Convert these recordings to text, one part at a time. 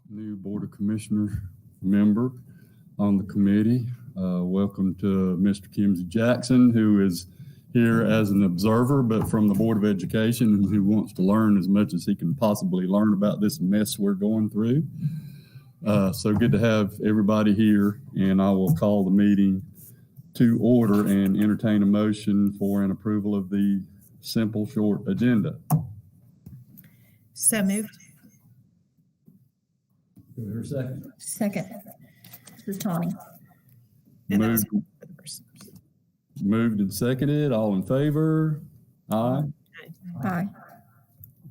new Board of Commissioners member on the committee. Welcome to Mr. Kimsey Jackson, who is here as an observer, but from the Board of Education, and who wants to learn as much as he can possibly learn about this mess we're going through. So good to have everybody here, and I will call the meeting to order and entertain a motion for an approval of the simple, short agenda. So moved. Do we hear a second? Second. This is Tawny. Moved and seconded. All in favor? Aye. Aye.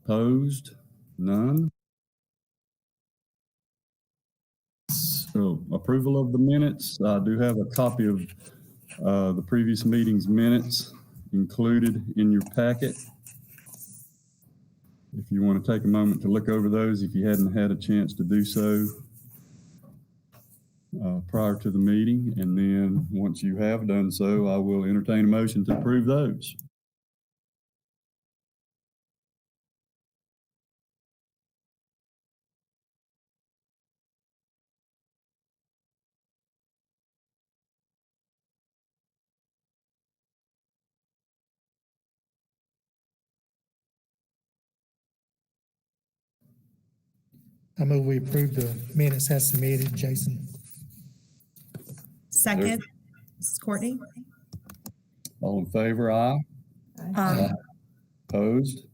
Opposed? None. So approval of the minutes. I do have a copy of the previous meeting's minutes included in your packet. If you want to take a moment to look over those, if you hadn't had a chance to do so prior to the meeting, and then once you have done so, I will entertain a motion to approve those. I move we approve the minutes as submitted. Jason. Second. This is Courtney. All in favor? Aye. Aye. Opposed?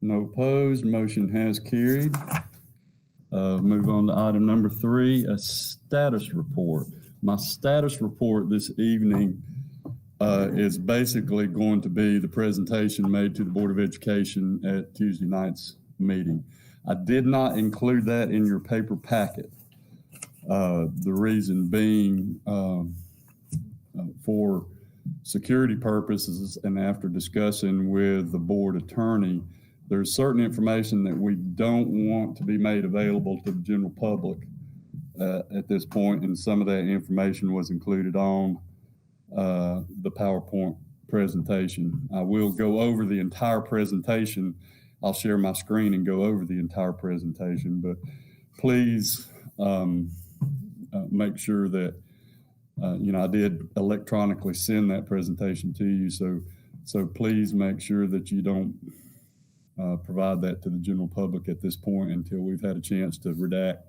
No opposed. Motion has carried. Move on to item number 3, a status report. My status report this evening is basically going to be the presentation made to the Board of Education at Tuesday night's meeting. I did not include that in your paper packet. The reason being for security purposes, and after discussing with the board attorney, there's certain information that we don't want to be made available to the general public at this point, and some of that information was included on the PowerPoint presentation. I will go over the entire presentation. I'll share my screen and go over the entire presentation, but please make sure that, I did electronically send that presentation to you. So please make sure that you don't provide that to the general public at this point until we've had a chance to redact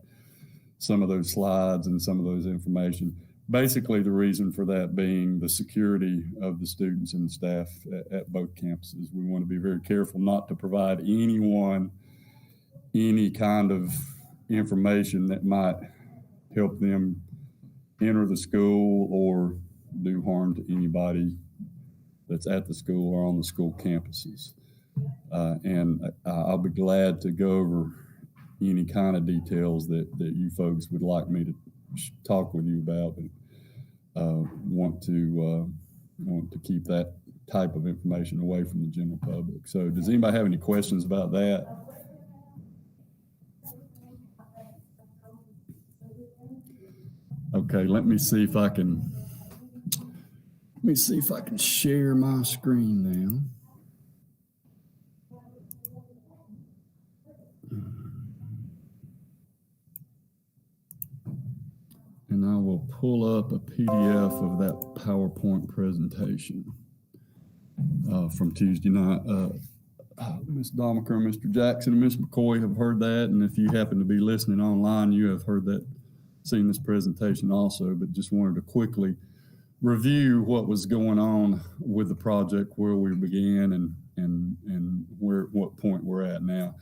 some of those slides and some of those information. Basically, the reason for that being the security of the students and the staff at both campuses. We want to be very careful not to provide anyone any kind of information that might help them enter the school or do harm to anybody that's at the school or on the school campuses. And I'll be glad to go over any kind of details that you folks would like me to talk with you about, and want to keep that type of information away from the general public. So does anybody have any questions about that? Okay, let me see if I can share my screen now. And I will pull up a PDF of that PowerPoint presentation from Tuesday night. Ms. Domaker, Mr. Jackson, and Ms. McCoy have heard that. And if you happen to be listening online, you have heard that, seen this presentation also, but just wanted to quickly review what was going on with the project, where we began, and what point we're at now.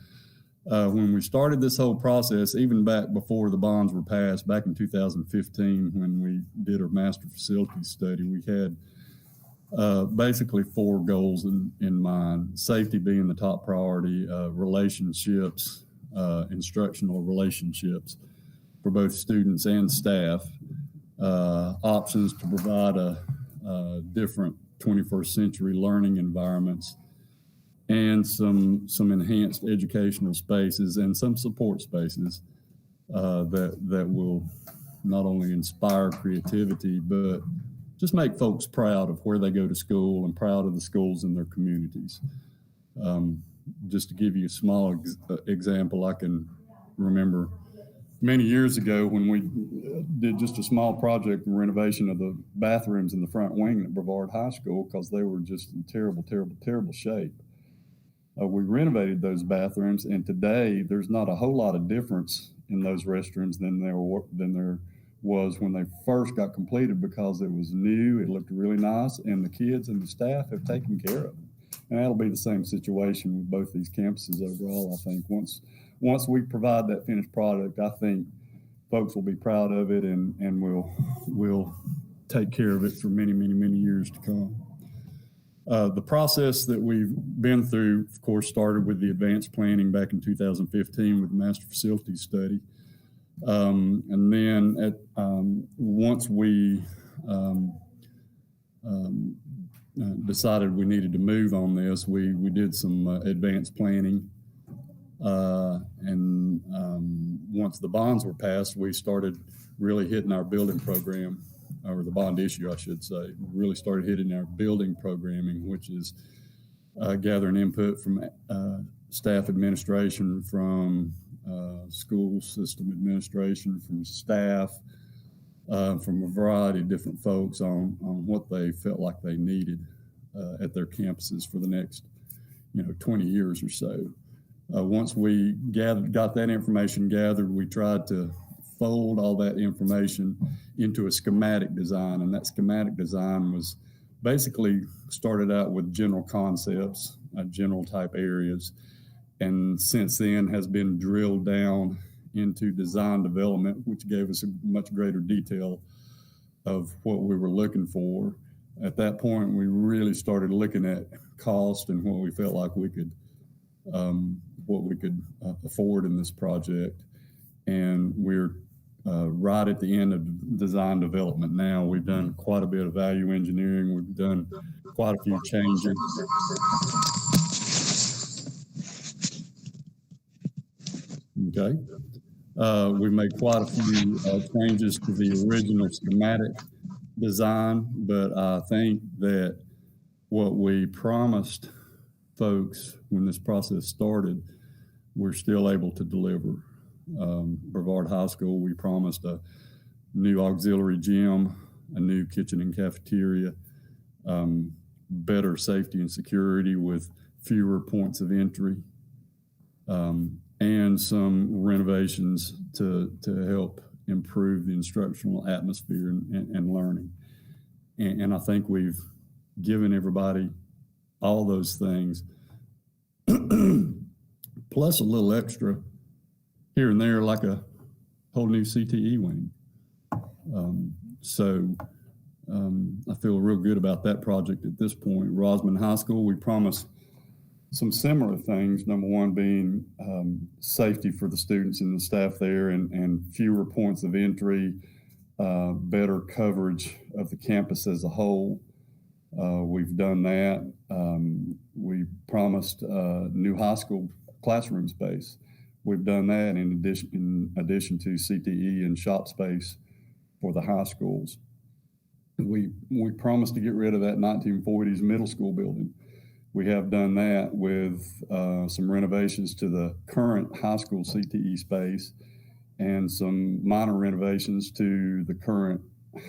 When we started this whole process, even back before the bonds were passed, back in 2015, when we did our master facilities study, we had basically 4 goals in mind: safety being the top priority, relationships, instructional relationships for both students and staff, options to provide a different 21st century learning environments, and some enhanced educational spaces and some support spaces that will not only inspire creativity, but just make folks proud of where they go to school and proud of the schools in their communities. Just to give you a small example, I can remember many years ago when we did just a small project, the renovation of the bathrooms in the front wing at Brevard High School, because they were just in terrible, terrible, terrible shape. We renovated those bathrooms, and today there's not a whole lot of difference in those restrooms than there was when they first got completed, because it was new, it looked really nice, and the kids and the staff have taken care of them. And that'll be the same situation with both these campuses overall. I think once we provide that finished product, I think folks will be proud of it, and we'll take care of it for many, many, many years to come. The process that we've been through, of course, started with the advanced planning back in 2015 with the master facilities study. And then once we decided we needed to move on this, we did some advanced planning. And once the bonds were passed, we started really hitting our building program, or the bond issue, I should say. We really started hitting our building programming, which is gathering input from staff administration, from school system administration, from staff, from a variety of different folks on what they felt like they needed at their campuses for the next 20 years or so. Once we got that information gathered, we tried to fold all that information into a schematic design, and that schematic design was basically started out with general concepts, general type areas, and since then has been drilled down into design development, which gave us a much greater detail of what we were looking for. At that point, we really started looking at cost and what we felt like we could afford in this project. And we're right at the end of design development now. We've done quite a bit of value engineering. We've done quite a few changes. Okay. We've made quite a few changes to the original schematic design, but I think that what we promised folks when this process started, we're still able to deliver. Brevard High School, we promised a new auxiliary gym, a new kitchen and cafeteria, better safety and security with fewer points of entry, and some renovations to help improve the instructional atmosphere and learning. And I think we've given everybody all those things, plus a little extra here and there, like a whole new CTE wing. So I feel real good about that project at this point. Rosman High School, we promised some similar things. Number one being safety for the students and the staff there, and fewer points of entry, better coverage of the campus as a whole. We've done that. We promised new high school classroom space. We've done that in addition to CTE and shop space for the high schools. We promised to get rid of that 1940s middle school building. We have done that with some renovations to the current high school CTE space and some minor renovations to the current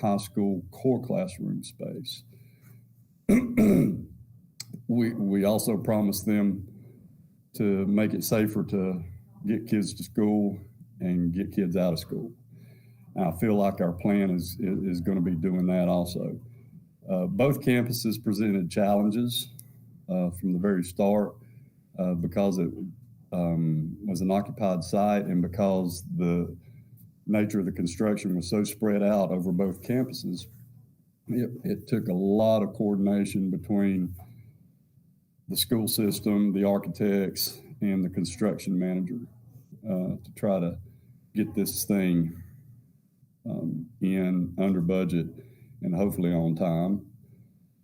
high school core classroom space. We also promised them to make it safer to get kids to school and get kids out of school. And I feel like our plan is going to be doing that also. Both campuses presented challenges from the very start because it was an occupied site, and because the nature of the construction was so spread out over both campuses. It took a lot of coordination between the school system, the architects, and the construction manager to try to get this thing in under budget and hopefully on time.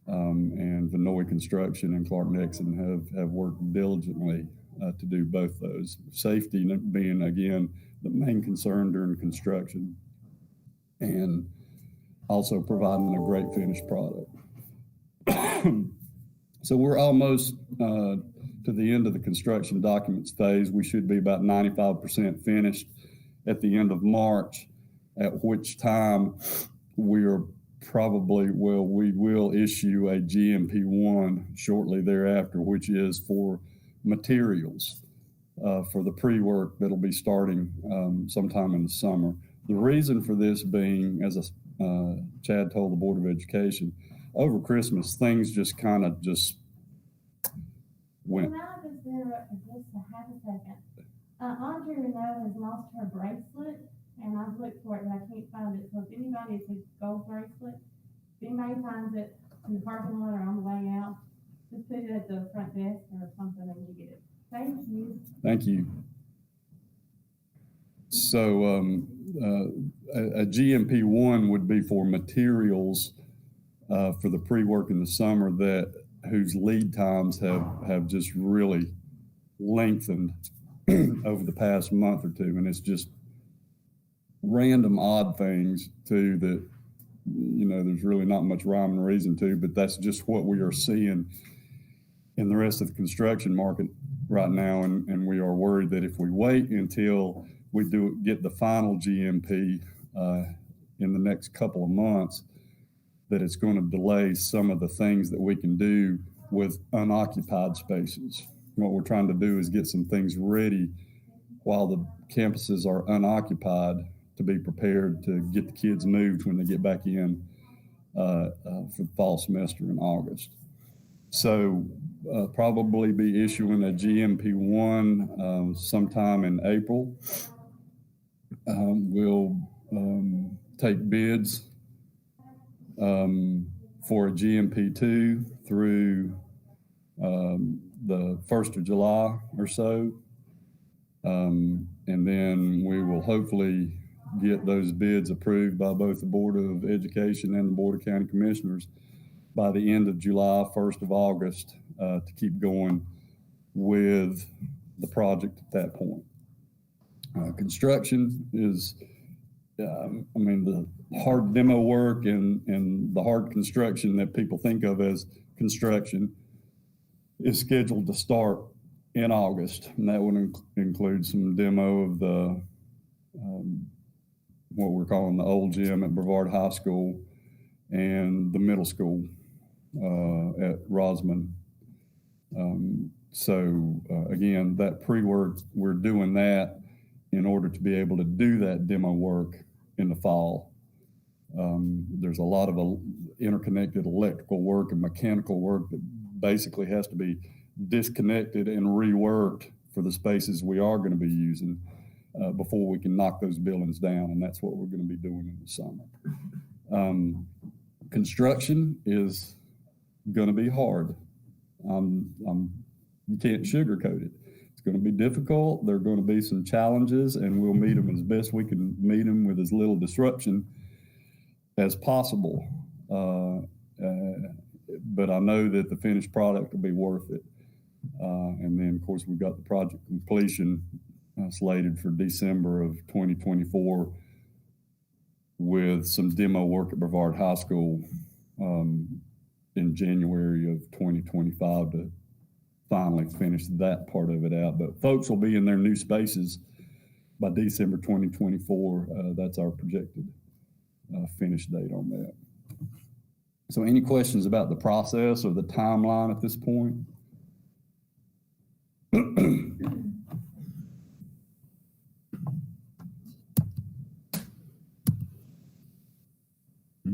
And Vinoy Construction and Clark Nixon have worked diligently to do both those. Safety being, again, the main concern during construction, and also providing a great finished product. So we're almost to the end of the construction documents phase. We should be about 95% finished at the end of March, at which time we are probably, we will issue a GMP1 shortly thereafter, which is for materials for the pre-work that'll be starting sometime in the summer. The reason for this being, as Chad told the Board of Education, over Christmas, things just kind of just went. Can I just interrupt for just a half a second? Audrey Renault has lost her bracelet, and I've looked for it, but I can't find it. So if anybody, it's a gold bracelet. If anybody finds it in the parking lot or on the way out, just put it at the front desk or something and you get it. Thank you. Thank you. So a GMP1 would be for materials for the pre-work in the summer whose lead times have just really lengthened over the past month or two. And it's just random odd things too that, there's really not much rhyme and reason to, but that's just what we are seeing in the rest of the construction market right now. And we are worried that if we wait until we get the final GMP in the next couple of months, that it's going to delay some of the things that we can do with unoccupied spaces. What we're trying to do is get some things ready while the campuses are unoccupied to be prepared to get the kids moved when they get back in for the fall semester in August. So probably be issuing a GMP1 sometime in April. We'll take bids for a GMP2 through the 1st of July or so. And then we will hopefully get those bids approved by both the Board of Education and the Board of County Commissioners by the end of July, 1st of August, to keep going with the project at that point. Construction is, the hard demo work and the hard construction that people think of as construction is scheduled to start in August. And that would include some demo of the, what we're calling the old gym at Brevard High School and the middle school at Rosman. Again, that pre-work, we're doing that in order to be able to do that demo work in the fall. There's a lot of interconnected electrical work and mechanical work that basically has to be disconnected and reworked for the spaces we are going to be using before we can knock those buildings down, and that's what we're going to be doing in the summer. Construction is going to be hard. You can't sugarcoat it. It's going to be difficult. There are going to be some challenges, and we'll meet them as best we can meet them with as little disruption as possible. But I know that the finished product will be worth it. And then, of course, we've got the project completion slated for December of 2024 with some demo work at Brevard High School in January of 2025 to finally finish that part of it out. But folks will be in their new spaces by December 2024. That's our projected finish date on that. So any questions about the process or the timeline at this point?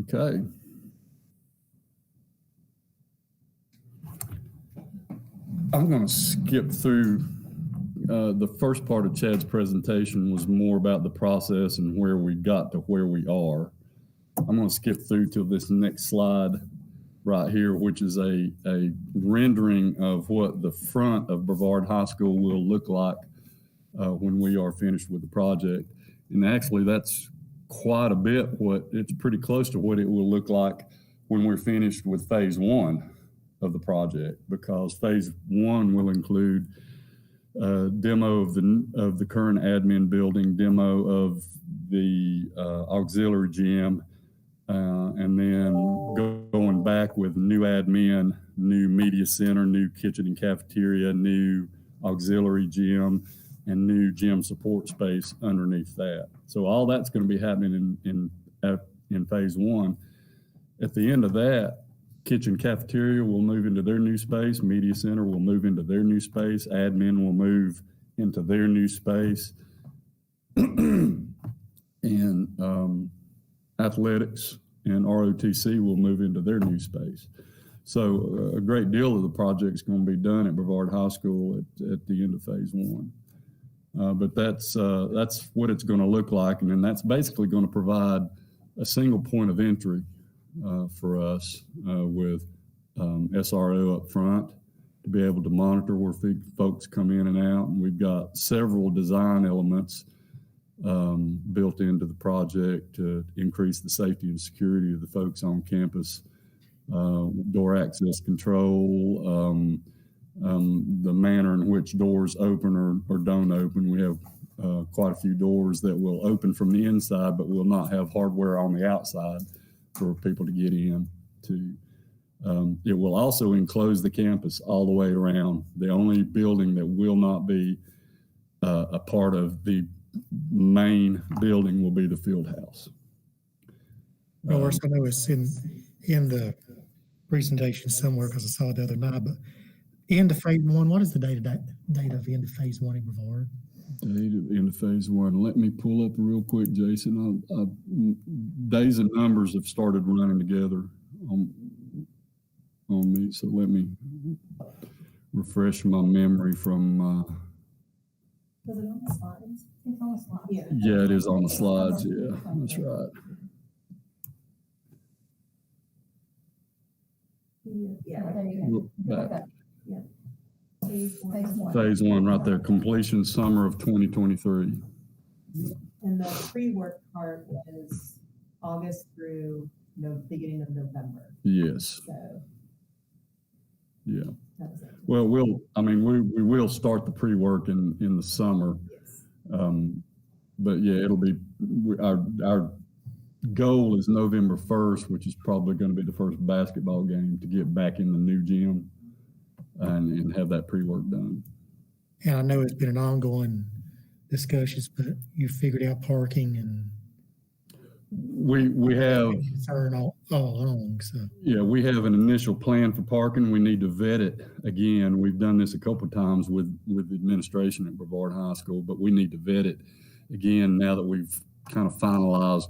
Okay. I'm going to skip through the first part of Chad's presentation was more about the process and where we got to where we are. I'm going to skip through to this next slide right here, which is a rendering of what the front of Brevard High School will look like when we are finished with the project. And actually, that's quite a bit it's pretty close to what it will look like when we're finished with phase one of the project, because phase one will include demo of the current admin building, demo of the auxiliary gym, and then going back with new admin, new media center, new kitchen and cafeteria, new auxiliary gym, and new gym support space underneath that. So all that's going to be happening in phase one. At the end of that, kitchen cafeteria will move into their new space, media center will move into their new space, admin will move into their new space, and athletics and ROTC will move into their new space. So a great deal of the project is going to be done at Brevard High School at the end of phase one. But that's what it's going to look like, and then that's basically going to provide a single point of entry for us with SRO up front to be able to monitor where folks come in and out. And we've got several design elements built into the project to increase the safety and security of the folks on campus. Door access control, the manner in which doors open or don't open. We have quite a few doors that will open from the inside, but will not have hardware on the outside for people to get in to. It will also enclose the campus all the way around. The only building that will not be a part of the main building will be the field house. Of course, I know it's in the presentation somewhere because I saw it the other night, but end of phase one, what is the date of end of phase one in Brevard? Date of end of phase one. Let me pull up real quick, Jason. Days and numbers have started running together on me, so let me refresh my memory from. Was it on the slides? It's on the slides. Yeah, it is on the slides. Yeah, that's right. Yeah, there you go. Back. Phase one. Phase one, right there. Completion summer of 2023. And the pre-work part is August through beginning of November. Yes. So Yeah. that was it. Well, we will start the pre-work in the summer. Yes. But yeah, it'll be our goal is November 1st, which is probably going to be the first basketball game to get back in the new gym and have that pre-work done. And I know it's been an ongoing discussions, but you figured out parking and We have concern all along. So yeah, we have an initial plan for parking. We need to vet it again. We've done this a couple of times with the administration at Brevard High School, but we need to vet it again now that we've kind of finalized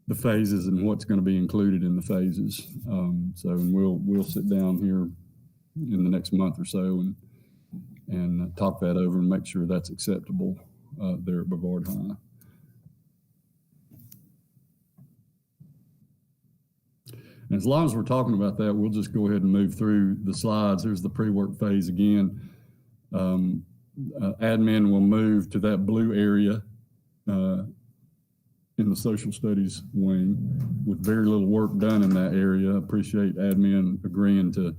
the phases and what's going to be included in the phases. So we'll sit down here in the next month or so and talk that over and make sure that's acceptable there at Brevard High. And as long as we're talking about that, we'll just go ahead and move through the slides. There's the pre-work phase again. Admin will move to that blue area in the social studies wing with very little work done in that area. Appreciate admin agreeing to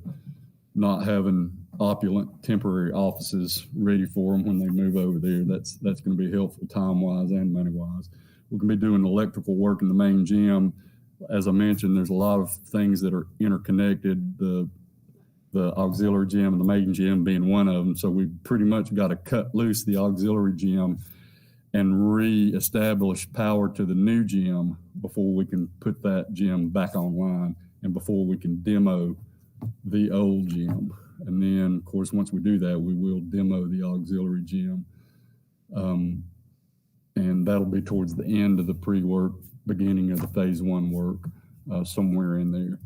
not having opulent temporary offices ready for them when they move over there. That's going to be helpful time-wise and money-wise. We're going to be doing electrical work in the main gym. As I mentioned, there's a lot of things that are interconnected, the auxiliary gym and the main gym being one of them. So we pretty much got to cut loose the auxiliary gym and re-establish power to the new gym before we can put that gym back online and before we can demo the old gym. And then, of course, once we do that, we will demo the auxiliary gym. And that'll be towards the end of the pre-work, beginning of the phase one work, somewhere in there.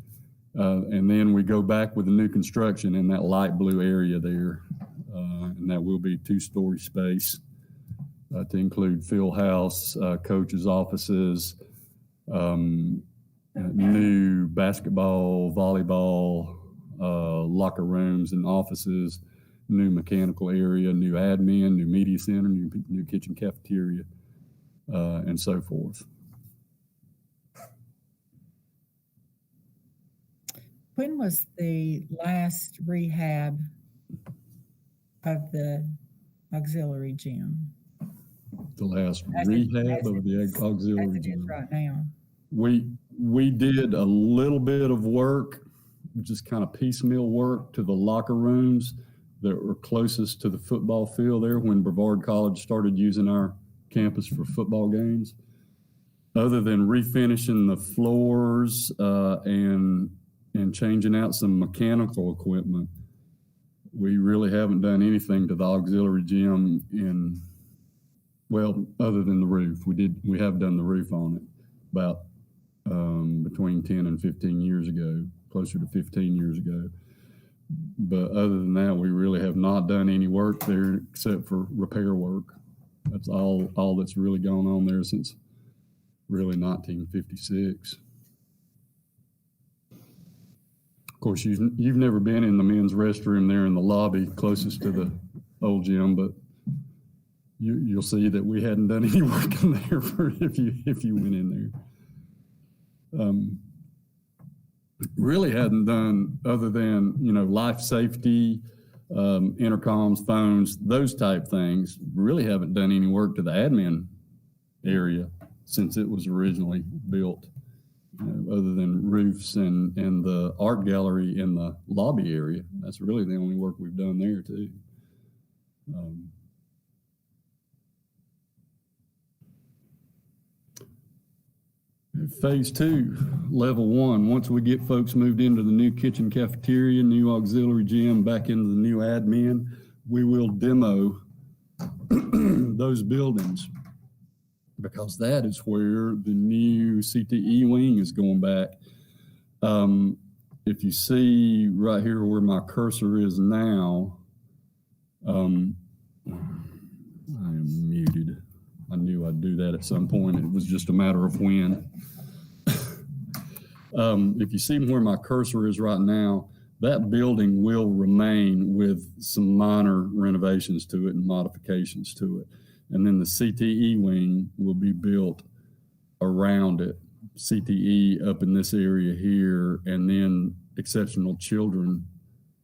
And then we go back with the new construction in that light blue area there. And that will be 2-story space to include field house, coaches' offices, new basketball, volleyball, locker rooms and offices, new mechanical area, new admin, new media center, new kitchen cafeteria, and so forth. When was the last rehab of the auxiliary gym? The last As it- rehab as of it the is- auxiliary As it is gym. right now. We did a little bit of work just kind of piecemeal work to the locker rooms that were closest to the football field there when Brevard College started using our campus for football games. Other than refinishing the floors and changing out some mechanical equipment, we really haven't done anything to the auxiliary gym other than the roof. We have done the roof on it about between 10 and 15 years ago, closer to 15 years ago. But other than that, we really have not done any work there except for repair work. That's all that's really gone on there since really 1956. Of course, you've never been in the men's restroom there in the lobby closest to the old gym, but you'll see that we hadn't done any work in there if you went in there. Really hadn't done other than life safety, intercoms, phones, those type things. Really haven't done any work to the admin area since it was originally built, other than roofs and the art gallery in the lobby area. That's really the only work we've done there too. Phase 2, level 1, once we get folks moved into the new kitchen cafeteria, new auxiliary gym, back into the new admin, we will demo those buildings, because that is where the new CTE wing is going back. If you see right here where my cursor is now, I am muted. I knew I'd do that at some point. It was just a matter of when. If you see where my cursor is right now, that building will remain with some minor renovations to it and modifications to it. And then the CTE wing will be built around it. CTE up in this area here, and then exceptional children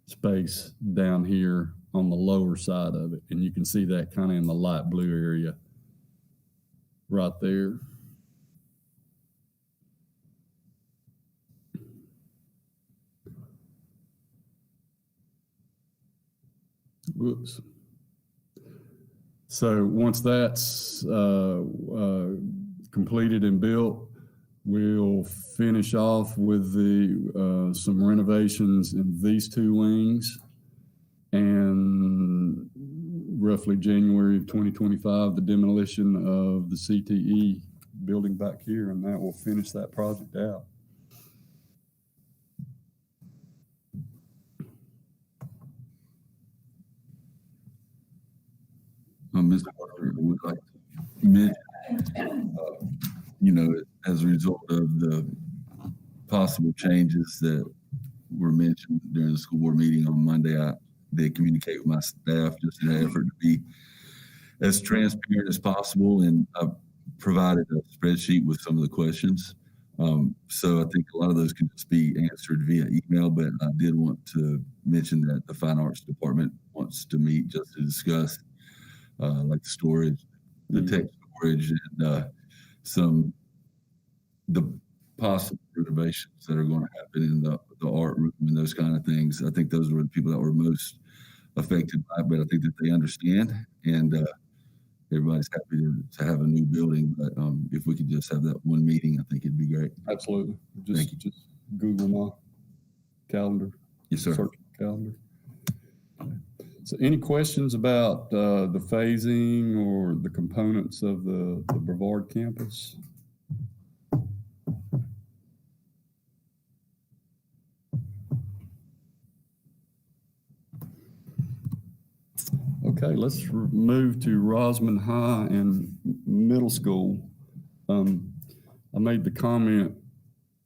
space down here on the lower side of it. And you can see that kind of in the light blue area right there. Whoops. So once that's completed and built, we'll finish off with the some renovations in these two wings, and roughly January of 2025, the demolition of the CTE building back here, and that will finish that project out. Mr. Parker, I would like to mention, as a result of the possible changes that were mentioned during the school board meeting on Monday, I did communicate with my staff just in an effort to be as transparent as possible, and I provided a spreadsheet with some of the questions. So I think a lot of those can just be answered via email, but I did want to mention that the Fine Arts Department wants to meet just to discuss like the storage, the tech storage, and the possible renovations that are going to happen in the art room and those kind of things. I think those were the people that were most affected by it, but I think that they understand, and everybody's happy to have a new building. But if we could just have that one meeting, I think it'd be great. Absolutely. Thank you. Just Google my calendar. Yes, sir. Search calendar. So any questions about the phasing or the components of the Brevard campus? Okay, let's move to Rosman High and Middle School. I made the comment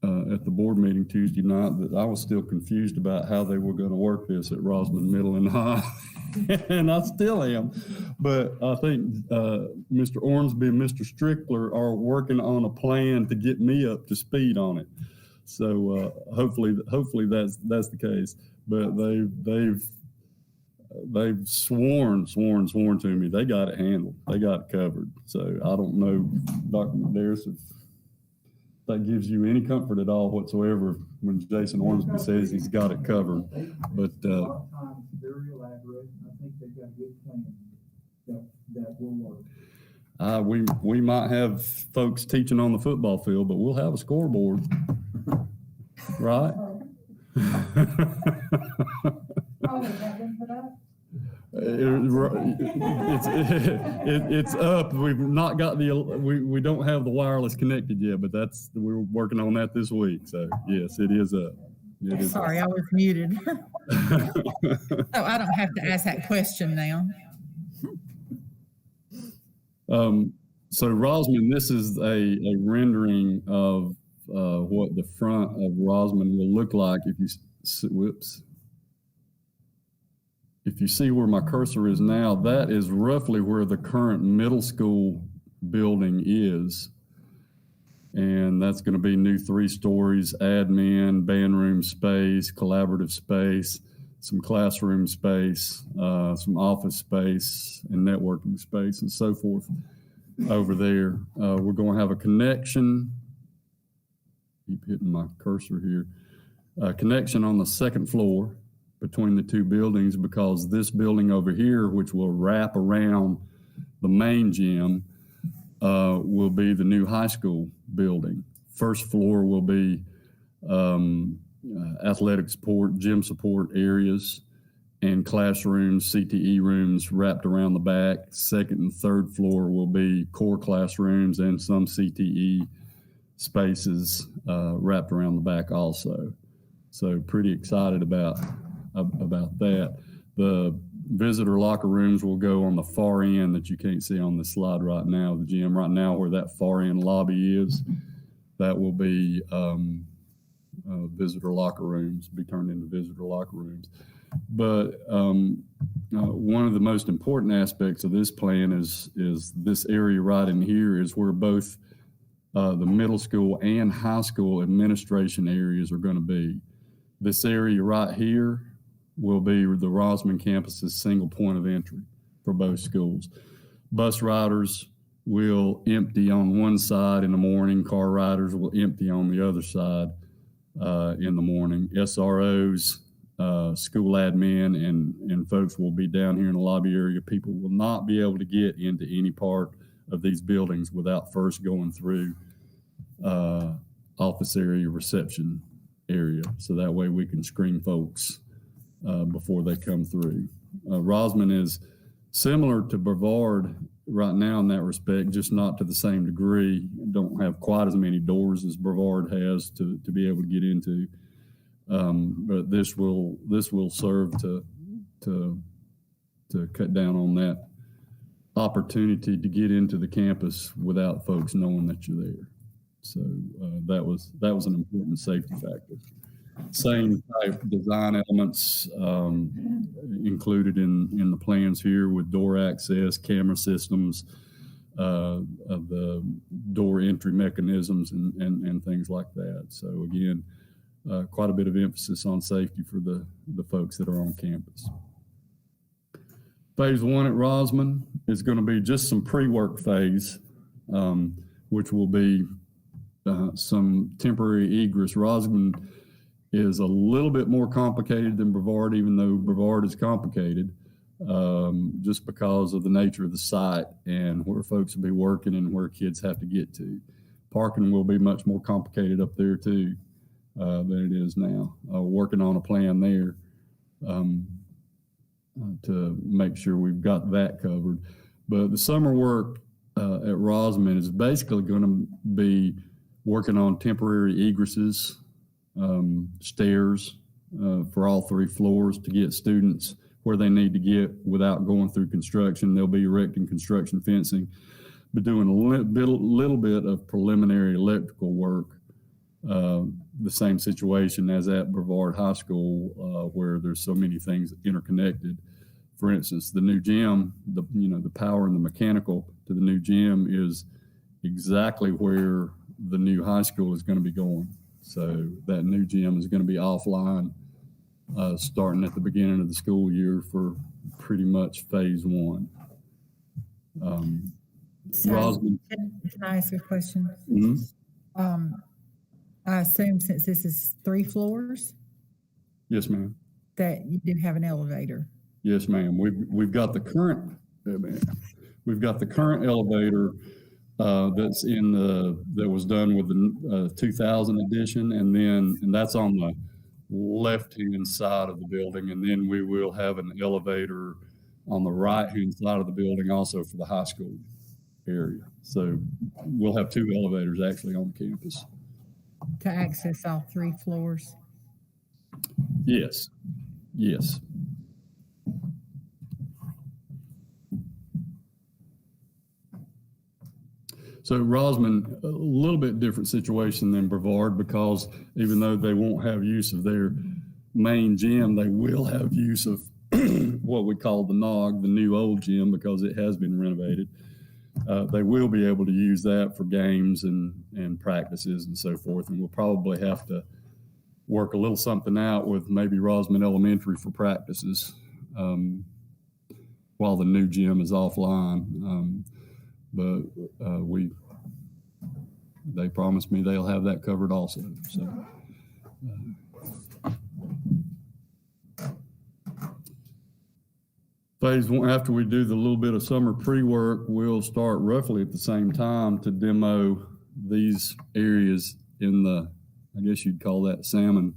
at the board meeting Tuesday night that I was still confused about how they were going to work this at Rosman Middle and High, and I still am. But I think Mr. Ormsby and Mr. Strickler are working on a plan to get me up to speed on it. So hopefully that's the case. But they've sworn to me they got it handled. They got it covered. So I don't know, Dr. Medeiros, that gives you any comfort at all whatsoever when Jason Ormsby says he's got it covered. But, A lot of times, very elaborate, and I think they've got a good plan that will work. we might have folks teaching on the football field, but we'll have a scoreboard, right? It's up. We've not got we don't have the wireless connected yet, but we're working on that this week. So yes, it is up. It is Sorry, I was muted. So I don't have to ask that question now. So Rosman, this is a rendering of what the front of Rosman will look like if you If you see where my cursor is now, that is roughly where the current middle school building is. And that's going to be new 3 stories, admin, band room space, collaborative space, some classroom space, some office space, and networking space, and so forth over there. We're going to have a connection. Keep hitting my cursor here. A connection on the 2nd floor between the 2 buildings, because this building over here, which will wrap around the main gym, will be the new high school building. 1st floor will be athletic support, gym support areas, and classrooms, CTE rooms wrapped around the back. 2nd and 3rd floor will be core classrooms and some CTE spaces wrapped around the back also. So pretty excited about that. The visitor locker rooms will go on the far end that you can't see on the slide right now. The gym right now, where that far end lobby is, that will be visitor locker rooms, be turned into visitor locker rooms. But one of the most important aspects of this plan is this area right in here is where both the middle school and high school administration areas are going to be. This area right here will be the Rosman campus's single point of entry for both schools. Bus riders will empty on one side in the morning. Car riders will empty on the other side in the morning. SROs, school admin, and folks will be down here in the lobby area. People will not be able to get into any part of these buildings without first going through office area, reception area. So that way we can screen folks before they come through. Rosman is similar to Brevard right now in that respect, just not to the same degree. Don't have quite as many doors as Brevard has to be able to get into. But this will serve to cut down on that opportunity to get into the campus without folks knowing that you're there. So that was an important safety factor. Same type design elements included in the plans here, with door access, camera systems, of the door entry mechanisms, and things like that. So again, quite a bit of emphasis on safety for the folks that are on campus. Phase 1 at Rosman is going to be just some pre-work phase, which will be some temporary egress. Rosman is a little bit more complicated than Brevard, even though Brevard is complicated, just because of the nature of the site and where folks will be working and where kids have to get to. Parking will be much more complicated up there too than it is now. Working on a plan there to make sure we've got that covered. But the summer work at Rosman is basically going to be working on temporary egresses, stairs for all 3 floors to get students where they need to get without going through construction. They'll be erecting construction fencing, but doing a little bit of preliminary electrical work. The same situation as at Brevard High School, where there's so many things interconnected. For instance, the new gym, the power and the mechanical to the new gym is exactly where the new high school is going to be going. So that new gym is going to be offline starting at the beginning of the school year for pretty much phase 1. So, Rosman. can I ask a question? Mhm. I assume since this is 3 floors, Yes, ma'am. that you do have an elevator. Yes, ma'am. We've got the current, we've got the current elevator that's that was done with the 2000 edition, and that's on the left-hand side of the building, and then we will have an elevator on the right-hand side of the building also for the high school area. So we'll have 2 elevators actually on campus. To access all 3 floors. Yes, yes. So Rosman, a little bit different situation than Brevard, because even though they won't have use of their main gym, they will have use of what we call the NOG, the new old gym, because it has been renovated. They will be able to use that for games and practices and so forth. And we'll probably have to work a little something out with maybe Rosman Elementary for practices while the new gym is offline. But they promised me they'll have that covered also. So. Phase 1, after we do the little bit of summer pre-work, we'll start roughly at the same time to demo these areas in the, I guess you'd call that salmon,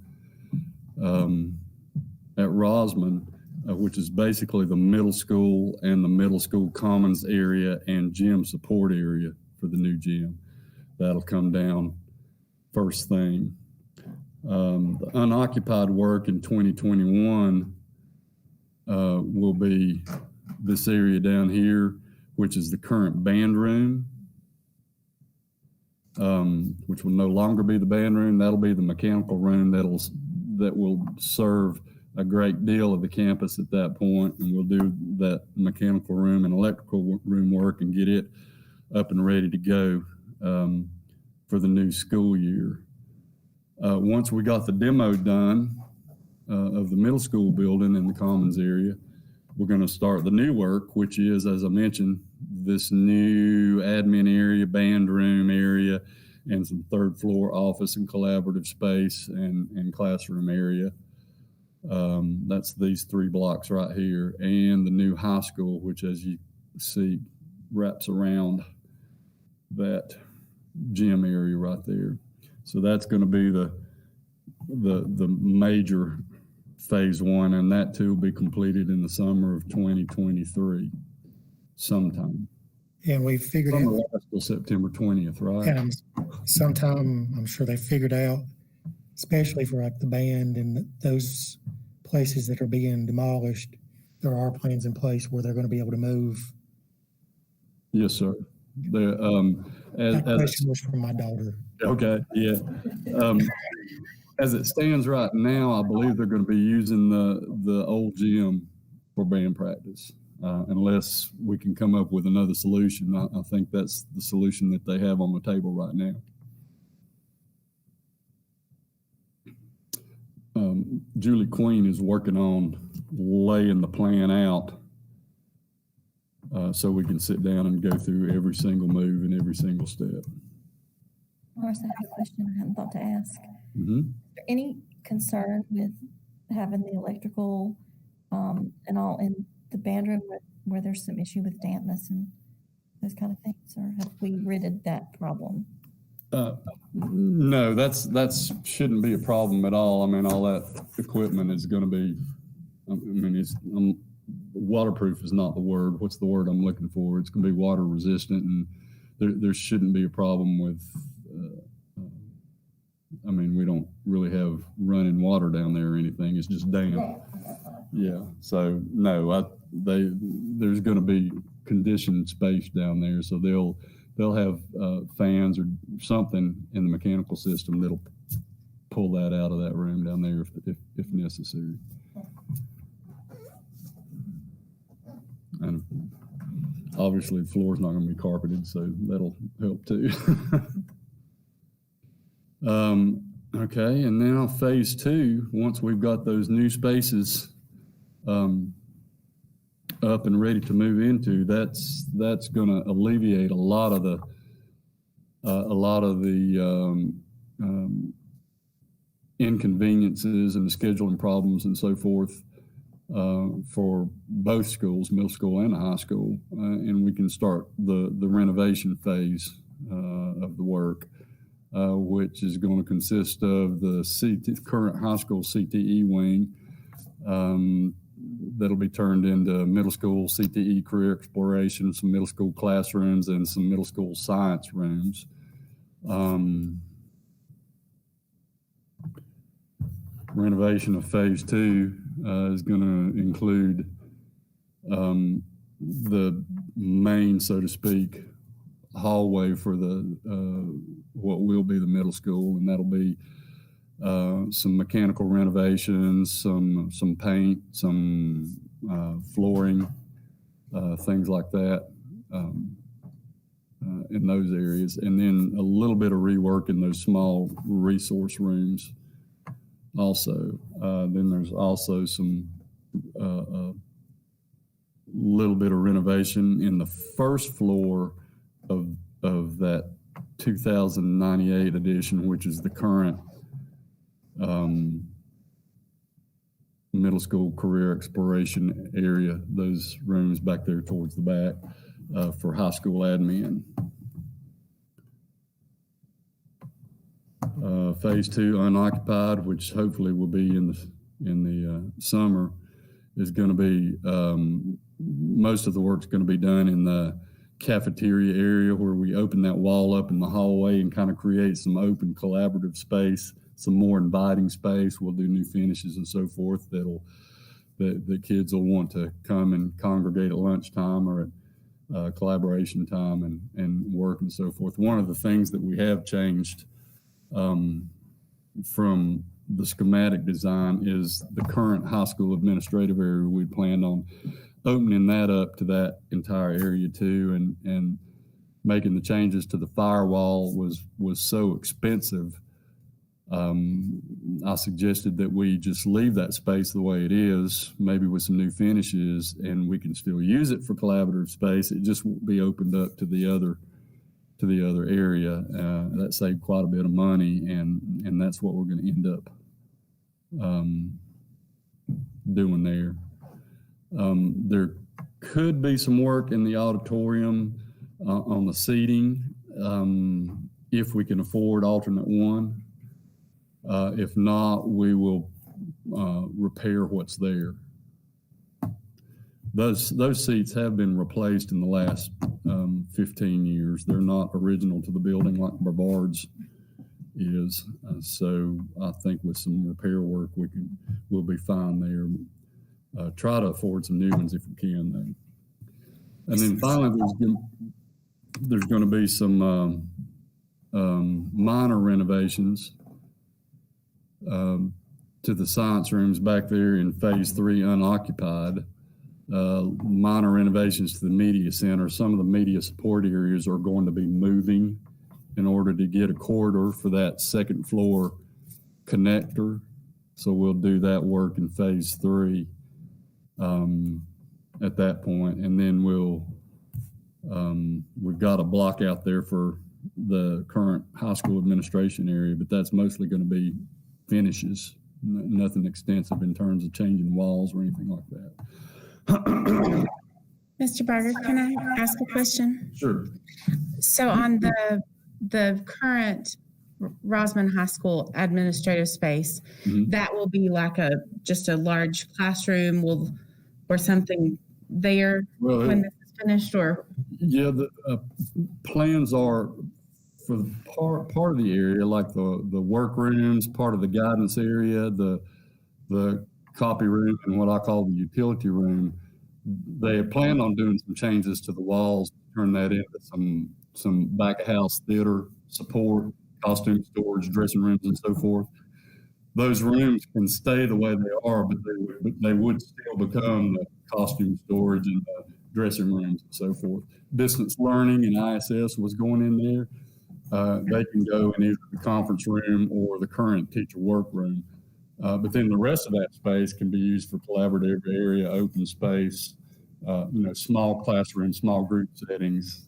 at Rosman, which is basically the middle school and the middle school commons area and gym support area for the new gym. That'll come down first thing. The unoccupied work in 2021 will be this area down here, which is the current band room, which will no longer be the band room. That'll be the mechanical room that will serve a great deal of the campus at that point, and we'll do that mechanical room and electrical room work and get it up and ready to go for the new school year. Once we got the demo done of the middle school building in the commons area, we're going to start the new work, which is, as I mentioned, this new admin area, band room area, and some 3rd floor office and collaborative space and classroom area. That's these 3 blocks right here, and the new high school, which, as you see, wraps around that gym area right there. So that's going to be the major phase 1, and that too will be completed in the summer of 2023 sometime. And we figured Summer out, lasts till September 20th, right? and sometime I'm sure they figured out, especially for like the band and those places that are being demolished, there are plans in place where they're going to be able to move. Yes, sir. That question was from my daughter. Okay, yeah. As it stands right now, I believe they're going to be using the old gym for band practice, unless we can come up with another solution. I think that's the solution that they have on the table right now. Julie Queen is working on laying the plan out so we can sit down and go through every single move and every single step. Morris, I have a question I hadn't thought to ask. Mm-hmm. Is there any concern with having the electrical and all in the band room where there's some issue with dampness and those kind of things, or have we ridded that problem? No, that's shouldn't be a problem at all. I mean, all that equipment is going to be, I mean, it's waterproof is not the word. What's the word I'm looking for? It's going to be water resistant, and there shouldn't be a problem with, I mean, we don't really have running water down there or anything. It's just damp. Yeah. So no, there's going to be conditioned space down there. So they'll have fans or something in the mechanical system that'll pull that out of that room down there if necessary. And obviously the floor's not going to be carpeted, so that'll help too. Okay, and now phase 2, once we've got those new spaces up and ready to move into, that's going to alleviate a lot of the inconveniences and the scheduling problems and so forth for both schools, middle school and high school, and we can start the renovation phase of the work, which is going to consist of the current high school CTE wing that'll be turned into middle school CTE career exploration, some middle school classrooms, and some middle school science rooms. Renovation of phase 2 is going to include the main, so to speak, hallway for the what will be the middle school, and that'll be some mechanical renovations, some paint, some flooring, things like that in those areas, and then a little bit of rework in those small resource rooms. Also, then there's also some little bit of renovation in the first floor of that 2098 edition, which is the current middle school career exploration area. Those rooms back there towards the back for high school admin. Phase 2 unoccupied, which hopefully will be in the summer, is going to be most of the work's going to be done in the cafeteria area, where we open that wall up in the hallway and kind of create some open collaborative space, some more inviting space. We'll do new finishes and so forth that the kids will want to come and congregate at lunchtime or at collaboration time and work and so forth. One of the things that we have changed from the schematic design is the current high school administrative area. We planned on opening that up to that entire area too, and making the changes to the firewall was so expensive. I suggested that we just leave that space the way it is, maybe with some new finishes, and we can still use it for collaborative space. It just won't be opened up to the other area. That saved quite a bit of money, and that's what we're going to end up doing there. There could be some work in the auditorium on the seating if we can afford alternate one. If not, we will repair what's there. Those seats have been replaced in the last 15 years. They're not original to the building like Brevard's is. So I think with some repair work, we'll be fine there. Try to afford some new ones if we can, though. And then finally, there's going to be some minor renovations to the science rooms back there in phase 3 unoccupied. Minor renovations to the media center. Some of the media support areas are going to be moving in order to get a corridor for that second floor connector. So we'll do that work in phase 3 at that point. And then we've got a block out there for the current high school administration area, but that's mostly going to be finishes, nothing extensive in terms of changing walls or anything like that. Mr. Barger, can I ask a question? Sure. So on the current Rosman High School administrative space, that will be like just a large classroom or something there when this is finished, or? Yeah, the plans are for part of the area, like the workrooms, part of the guidance area, the copy room, and what I call the utility room. They plan on doing some changes to the walls, turn that into some back of house theater support, costume storage, dressing rooms, and so forth. Those rooms can stay the way they are, but they would still become the costume storage and the dressing rooms and so forth. Distance learning and ISS was going in there. They can go in either the conference room or the current teacher workroom. But then the rest of that space can be used for collaborative area, open space, small classroom, small group settings,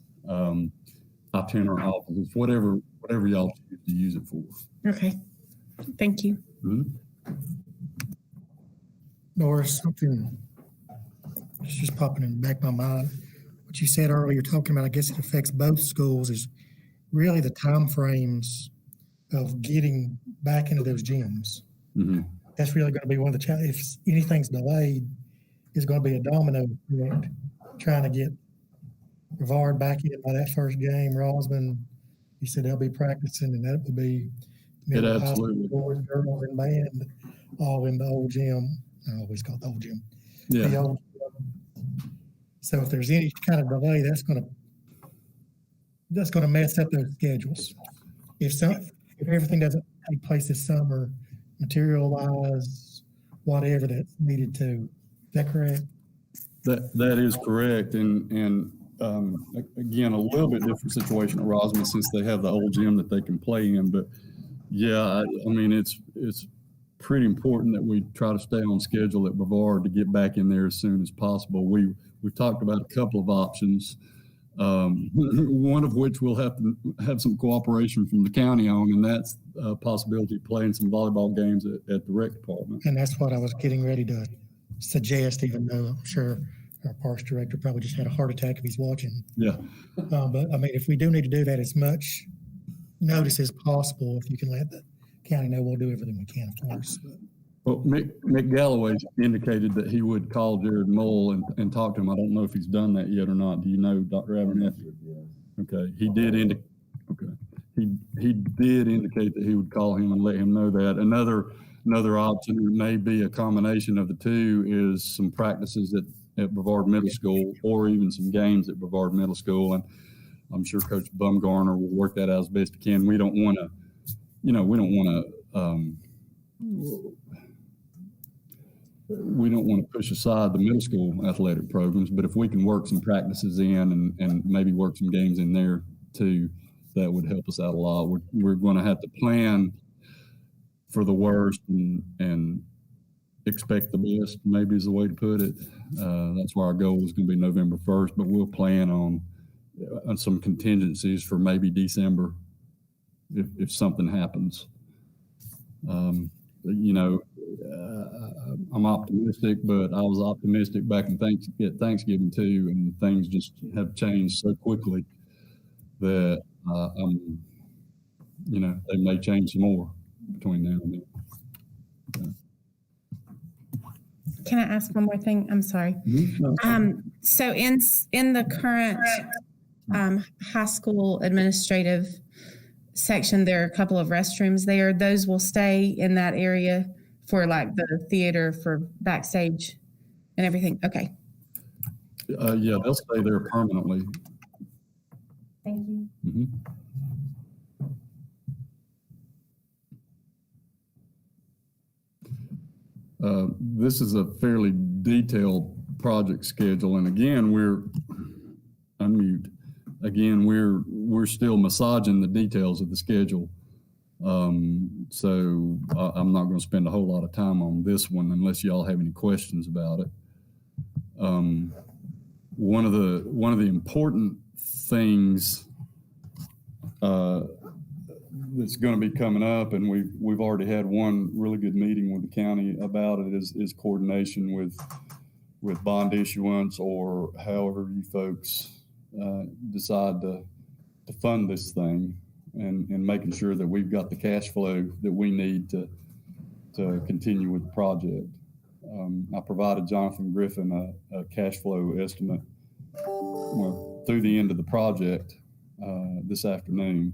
itinerant offices, whatever y'all choose to use it for. Okay, thank you. Mhm. Or something, it's just popping in the back of my mind. What you said earlier, talking about, I guess it affects both schools, is really the timeframes of getting back into those gyms. Mhm. That's really going to be one of the challenges. If anything's delayed, it's going to be a domino effect, trying to get Brevard back in by that first game. Rosman, he said they'll be practicing, and that would be middle high school absolutely. boys, girls, and band, all in the old gym. I always call it the old gym. The Yeah, old gym. So if there's any kind of delay, that's going to mess up those schedules. If everything doesn't take place this summer, material-wise, whatever that's needed to. Is that correct? that is correct. And again, a little bit different situation at Rosman since they have the old gym that they can play in. But yeah, I mean, it's pretty important that we try to stay on schedule at Brevard to get back in there as soon as possible. We've talked about a couple of options, one of which we'll have to have some cooperation from the county on, and that's a possibility of playing some volleyball games at the rec department. And that's what I was getting ready to suggest, even though I'm sure our parks director probably just had a heart attack if he's watching. Yeah. But I mean, if we do need to do that, as much notice as possible, if you can let the county know, we'll do everything we can, of course. But Well, Mick Galloway indicated that he would call Jared Mull and talk to him. I don't know if he's done that yet or not. Do you know, Dr. Abernathy? Okay, he did indicate that he would call him and let him know that. Another option may be a combination of the two, is some practices at Brevard Middle School, or even some games at Brevard Middle School. And I'm sure Coach Bumgarner will work that out as best he can. We don't want to push aside the middle school athletic programs, but if we can work some practices in and maybe work some games in there too, that would help us out a lot. We're going to have to plan for the worst and expect the best, maybe is the way to put it. That's why our goal is going to be November 1st, but we'll plan on some contingencies for maybe December if something happens. I'm optimistic, but I was optimistic back at Thanksgiving too, and things just have changed so quickly that they may change some more between now and then. Can I ask one more thing? I'm sorry. So in the current high school administrative section, there are a couple of restrooms there. Those will stay in that area for like the theater, for backstage and everything. Okay. Yeah, they'll stay there permanently. Thank you. Mm-hmm. This is a fairly detailed project schedule, and again, we're still massaging the details of the schedule. So I'm not going to spend a whole lot of time on this one unless y'all have any questions about it. One of the important things that's going to be coming up, and we've already had one really good meeting with the county about it, is coordination with bond issuance, or however you folks decide to fund this thing, and making sure that we've got the cash flow that we need to continue with the project. I provided Jonathan Griffin a cash flow estimate through the end of the project this afternoon.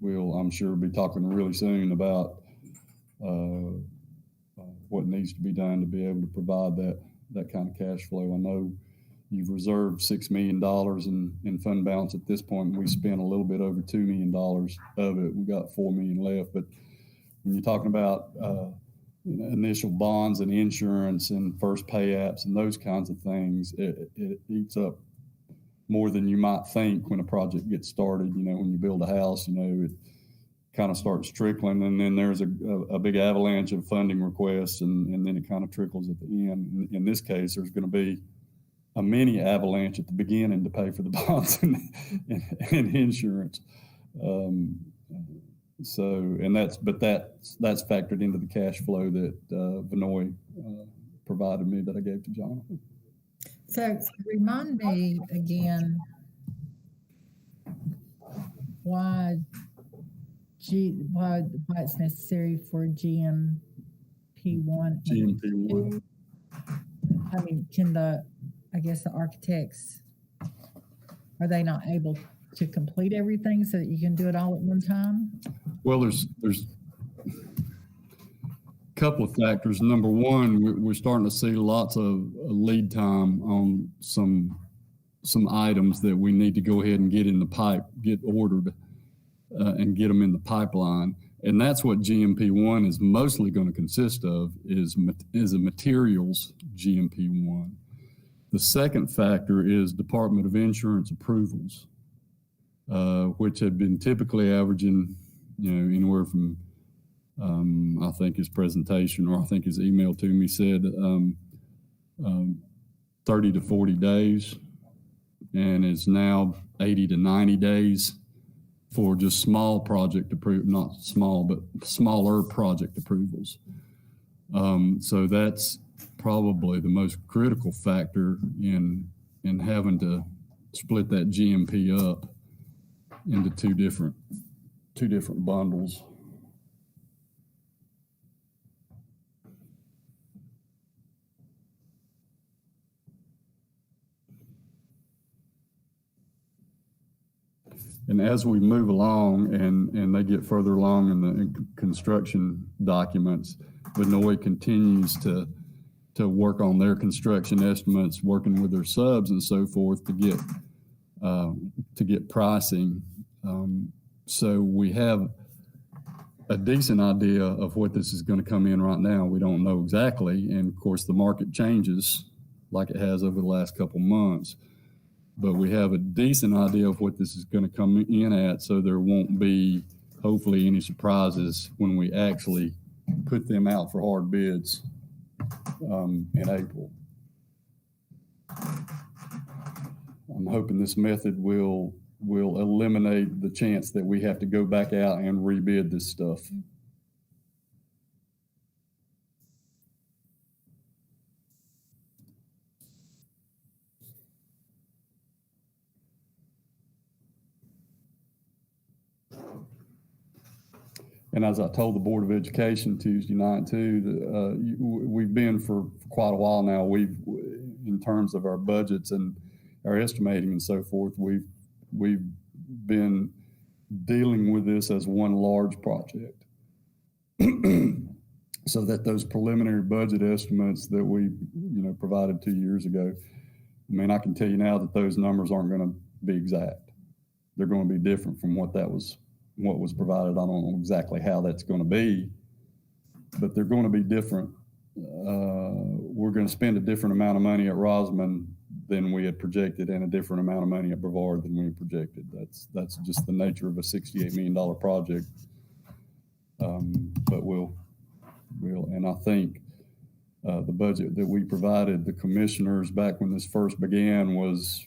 We'll, I'm sure, be talking really soon about what needs to be done to be able to provide that kind of cash flow. I know you've reserved $6 million in fund balance at this point. We spent a little bit over $2 million of it. We got $4 million left. But when you're talking about initial bonds and insurance and first pay apps and those kinds of things, it eats up more than you might think when a project gets started. When you build a house, it kind of starts trickling, and then there's a big avalanche of funding requests, and then it kind of trickles at the end. In this case, there's going to be a mini avalanche at the beginning to pay for the bonds and insurance. So, and that's factored into the cash flow that Vinoy provided me that I gave to Jonathan. So remind me again why it's necessary for GMP1 and GMP1. 2? I mean, I guess the architects, are they not able to complete everything so that you can do it all at one time? Well, there's a couple of factors. Number one, we're starting to see lots of lead time on some items that we need to go ahead and get in the pipe, get ordered, and get them in the pipeline. And that's what GMP1 is mostly going to consist of, is a materials GMP1. The second factor is Department of Insurance approvals, which have been typically averaging, anywhere from, I think his presentation, or I think his email to me said 30 to 40 days, and it's now 80 to 90 days for just small project approval, not small, but smaller project approvals. So that's probably the most critical factor in having to split that GMP up into two different bundles. And as we move along and they get further along in the construction documents, Vinoy continues to work on their construction estimates, working with their subs and so forth to get pricing. So we have a decent idea of what this is going to come in right now. We don't know exactly. And of course, the market changes like it has over the last couple months. But we have a decent idea of what this is going to come in at, so there won't be, hopefully, any surprises when we actually put them out for hard bids in April. I'm hoping this method will eliminate the chance that we have to go back out and rebid this stuff. And as I told the Board of Education Tuesday night too, we've been for quite a while now, in terms of our budgets and our estimating and so forth, we've been dealing with this as one large project. So that those preliminary budget estimates that we provided 2 years ago, I mean, I can tell you now that those numbers aren't going to be exact. They're going to be different from what was provided. I don't know exactly how that's going to be, but they're going to be different. We're going to spend a different amount of money at Rosman than we had projected, and a different amount of money at Brevard than we had projected. That's just the nature of a $68 million project. But and I think the budget that we provided the commissioners back when this first began was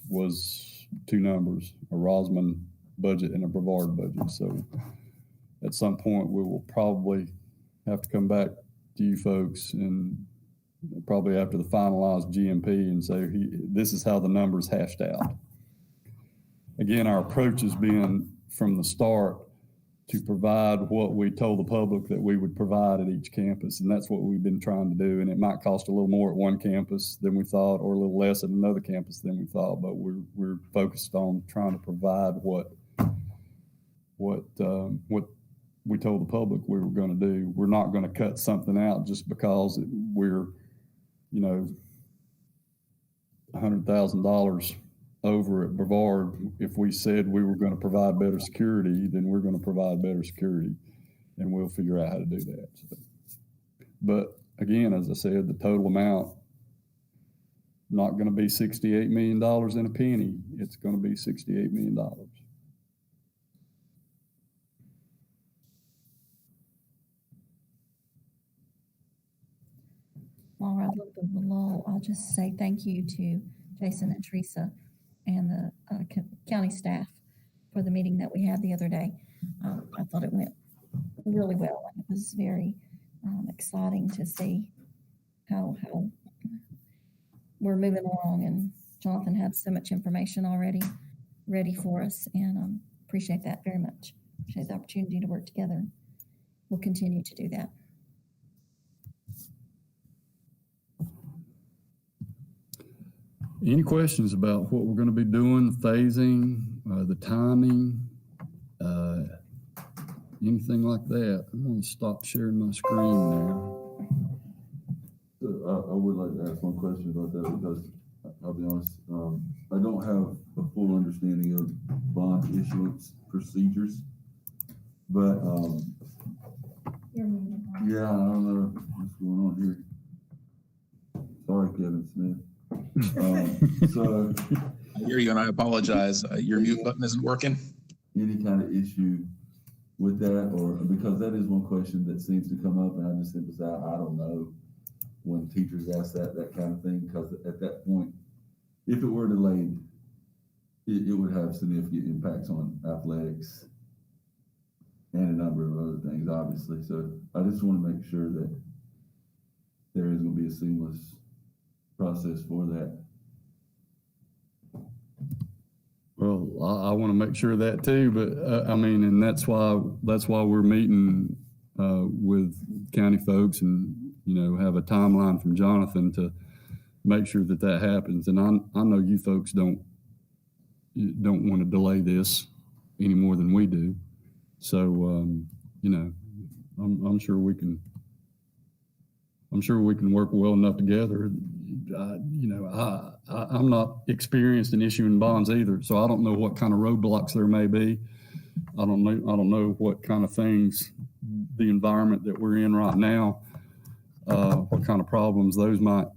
two numbers: a Rosman budget and a Brevard budget. So at some point we will probably have to come back to you folks, and probably after the finalized GMP, and say, this is how the numbers hashed out. Again, our approach has been from the start to provide what we told the public that we would provide at each campus, and that's what we've been trying to do. And it might cost a little more at one campus than we thought, or a little less at another campus than we thought, but we're focused on trying to provide what we told the public we were going to do. We're not going to cut something out just because we're, $100,000 over at Brevard. If we said we were going to provide better security, then we're going to provide better security, and we'll figure out how to do that. So, but again, as I said, the total amount not going to be $68 million in a penny. It's going to be $68 million. While we're a little bit below, I'll just say thank you to Jason and Teresa and the county staff for the meeting that we had the other day. I thought it went really well. It was very exciting to see how we're moving along, and Jonathan had so much information already ready for us, and appreciate that very much. Appreciate the opportunity to work together. We'll continue to do that. Any questions about what we're going to be doing, the phasing, the timing, anything like that? I'm going to stop sharing my screen now. I would like to ask one question about that because I'll be honest, I don't have a full understanding of bond issuance procedures, but yeah, I don't know what's going on here. Sorry, Kevin Smith. So I hear you, and I apologize. Your mute button isn't working. any kind of issue with that, or because that is one question that seems to come up, and I just emphasize, I don't know when teachers ask that kind of thing, because at that point, if it were delayed, it would have significant impacts on athletics and a number of other things, obviously. So I just want to make sure that there is going to be a seamless process for that. Well, I want to make sure of that too, but I mean, and that's why we're meeting with county folks and, have a timeline from Jonathan to make sure that happens. And I know you folks don't want to delay this any more than we do. So, I'm sure we can work well enough together. I'm not experienced in issuing bonds either, so I don't know what kind of roadblocks there may be. I don't know what kind of things, the environment that we're in right now, what kind of problems those might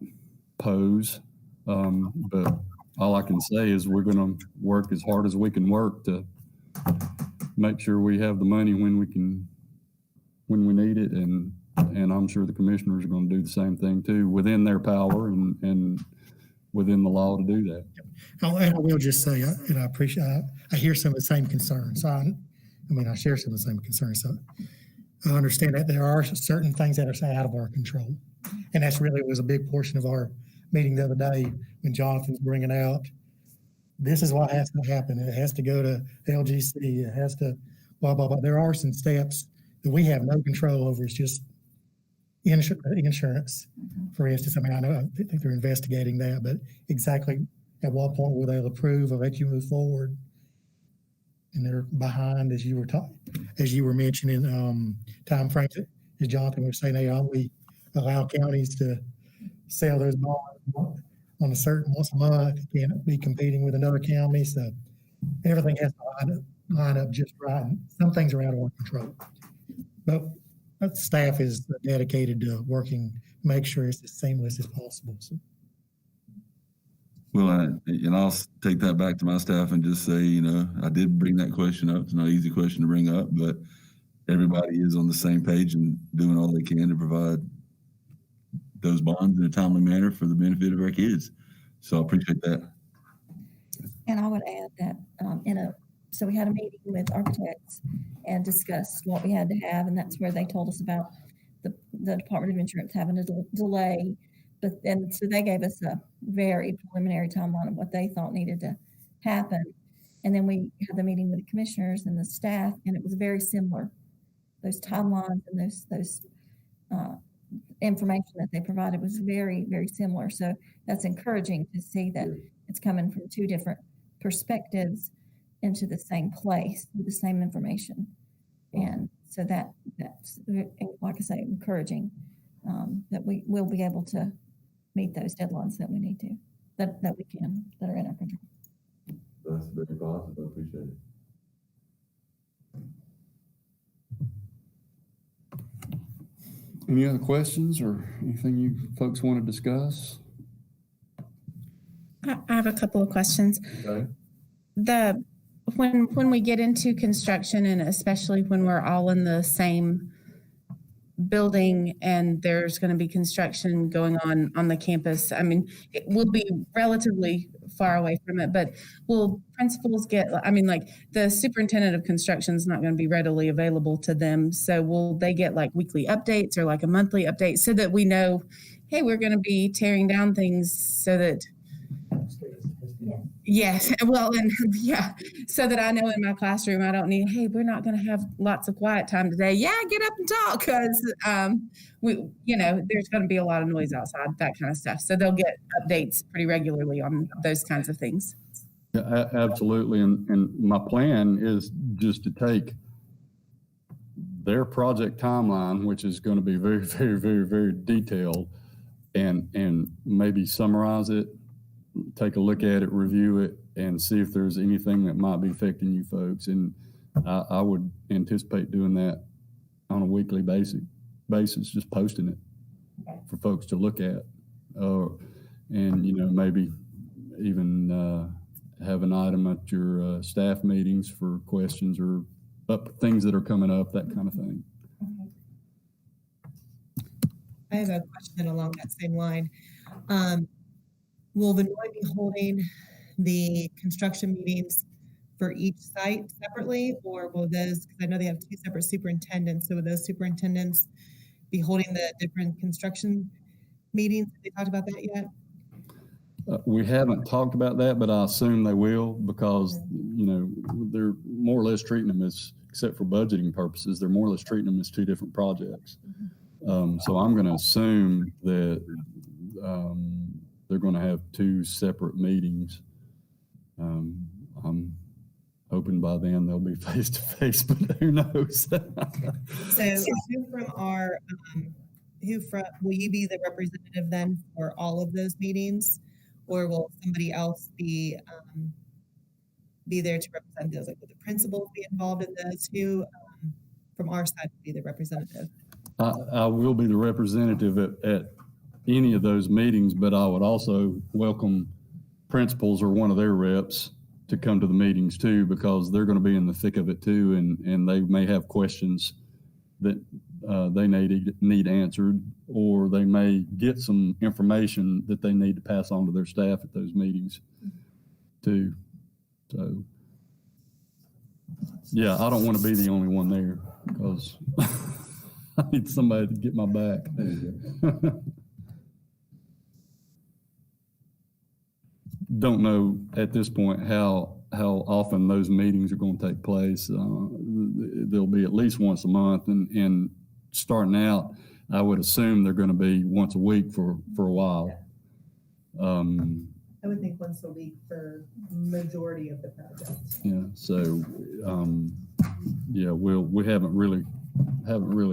pose. But all I can say is we're going to work as hard as we can work to make sure we have the money when we need it, and I'm sure the commissioners are going to do the same thing too, within their power and within the law to do that. And I will just say, and I appreciate, I hear some of the same concerns. I share some of the same concerns. So I understand that there are certain things that are out of our control. And that's really was a big portion of our meeting the other day when Jonathan's bringing out, this is what has to happen. It has to go to LGC. It has to blah, blah, blah. There are some steps that we have no control over. It's just insurance, for instance. I think they're investigating that, but exactly at what point will they approve or let you move forward? And they're behind, as you were mentioning, time frames. As Jonathan was saying, they only allow counties to sell those bonds on a certain once a month. You can't be competing with another county, so everything has to line up just right. And some things are out of our control, but staff is dedicated to working to make sure it's as seamless as possible. So. Well, I'll take that back to my staff and just say, I did bring that question up. It's not an easy question to bring up, but everybody is on the same page and doing all they can to provide those bonds in a timely manner for the benefit of our kids. So I appreciate that. And I would add that so we had a meeting with architects and discussed what we had to have, and that's where they told us about the Department of Insurance having a delay. And so they gave us a very preliminary timeline of what they thought needed to happen. And then we had the meeting with the commissioners and the staff, and it was very similar. Those timelines and those information that they provided was very, very similar. So that's encouraging to see that it's coming from two different perspectives into the same place with the same information. And so that's, like I say, encouraging that we will be able to meet those deadlines that we need to, that we can, that are in our control. That's very positive. I appreciate it. Any other questions or anything you folks want to discuss? I have a couple of questions. Okay. When we get into construction, and especially when we're all in the same building and there's going to be construction going on the campus. I mean, it will be relatively far away from it, but will principals get, I mean, like the superintendent of construction is not going to be readily available to them. So will they get like weekly updates or like a monthly update so that we know, hey, we're going to be tearing down things so that yes, well, and yeah, so that I know in my classroom, I don't need, hey, we're not going to have lots of quiet time today. Yeah, get up and talk because there's going to be a lot of noise outside, that kind of stuff. So they'll get updates pretty regularly on those kinds of things. Yeah, absolutely. And my plan is just to take their project timeline, which is going to be very, very, very, very detailed, and maybe summarize it, take a look at it, review it, and see if there's anything that might be affecting you folks. And I would anticipate doing that on a weekly basis, just posting it for folks to look at. And, maybe even have an item at your staff meetings for questions or things that are coming up, that kind of thing. I have a question along that same line. Will Vinoy be holding the construction meetings for each site separately, or will those, because I know they have two separate superintendents, so will those superintendents be holding the different construction meetings? Have they talked about that yet? We haven't talked about that, but I assume they will because, they're more or less treating them as, except for budgeting purposes, they're more or less treating them as two different projects. So I'm going to assume that they're going to have two separate meetings. I'm hoping by then they'll be face to face, but who knows? So will you be the representative then for all of those meetings, or will somebody else be there to represent those? Like, will the principals be involved in those? Who from our side will be the representative? I will be the representative at any of those meetings, but I would also welcome principals or one of their reps to come to the meetings too, because they're going to be in the thick of it too, and they may have questions that they need answered, or they may get some information that they need to pass on to their staff at those meetings too. So yeah, I don't want to be the only one there because I need somebody to get my back. Don't know at this point how often those meetings are going to take place. They'll be at least once a month, and starting out, I would assume they're going to be once a week for a while. I would think once a week for majority of the projects. Yeah. So, we haven't really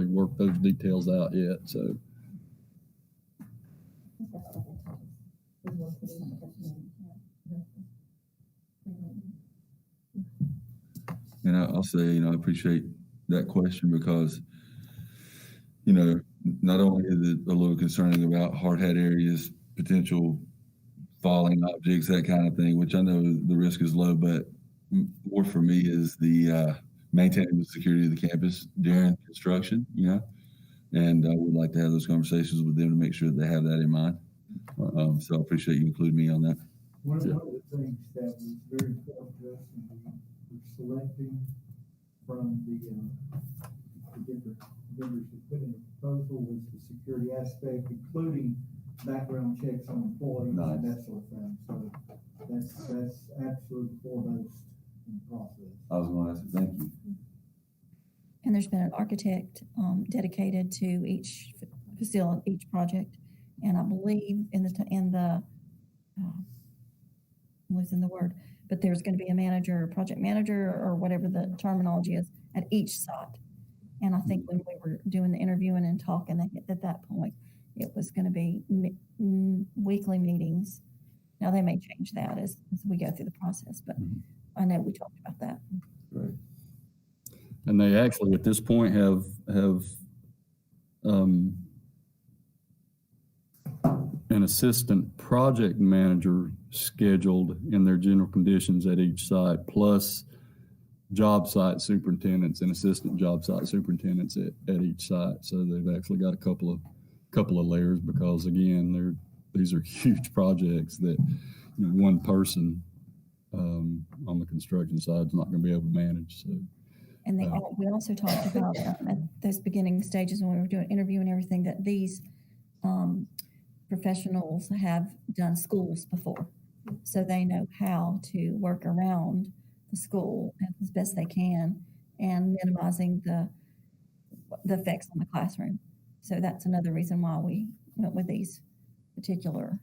worked those details out yet. So. And I'll say, I appreciate that question because, not only is it a little concerning about hard hat areas, potential falling objects, that kind of thing, which I know the risk is low, but more for me is the maintaining the security of the campus during construction, and I would like to have those conversations with them to make sure that they have that in mind. So I appreciate you including me on that. One of the things that was very important to us in selecting from the different vendors that put in a proposal was the security aspect, including background checks on employees and that sort of thing. So that's absolutely foremost in the process. I was going to ask you, thank you. And there's been an architect dedicated to each facility, each project. And I believe I'm losing the word, but there's going to be a manager, a project manager, or whatever the terminology is at each site. And I think when we were doing the interviewing and talking at that point, it was going to be weekly meetings. Now they may change that as we go through the process, but I know we talked about that. Right. And they actually, at this point, have an assistant project manager scheduled in their general conditions at each site, plus job site superintendents and assistant job site superintendents at each site. So they've actually got a couple of layers because again, these are huge projects that one person on the construction side is not going to be able to manage. So. And we also talked about at those beginning stages when we were doing interview and everything that these professionals have done schools before, so they know how to work around the school as best they can and minimizing the effects on the classroom. So that's another reason why we went with these particular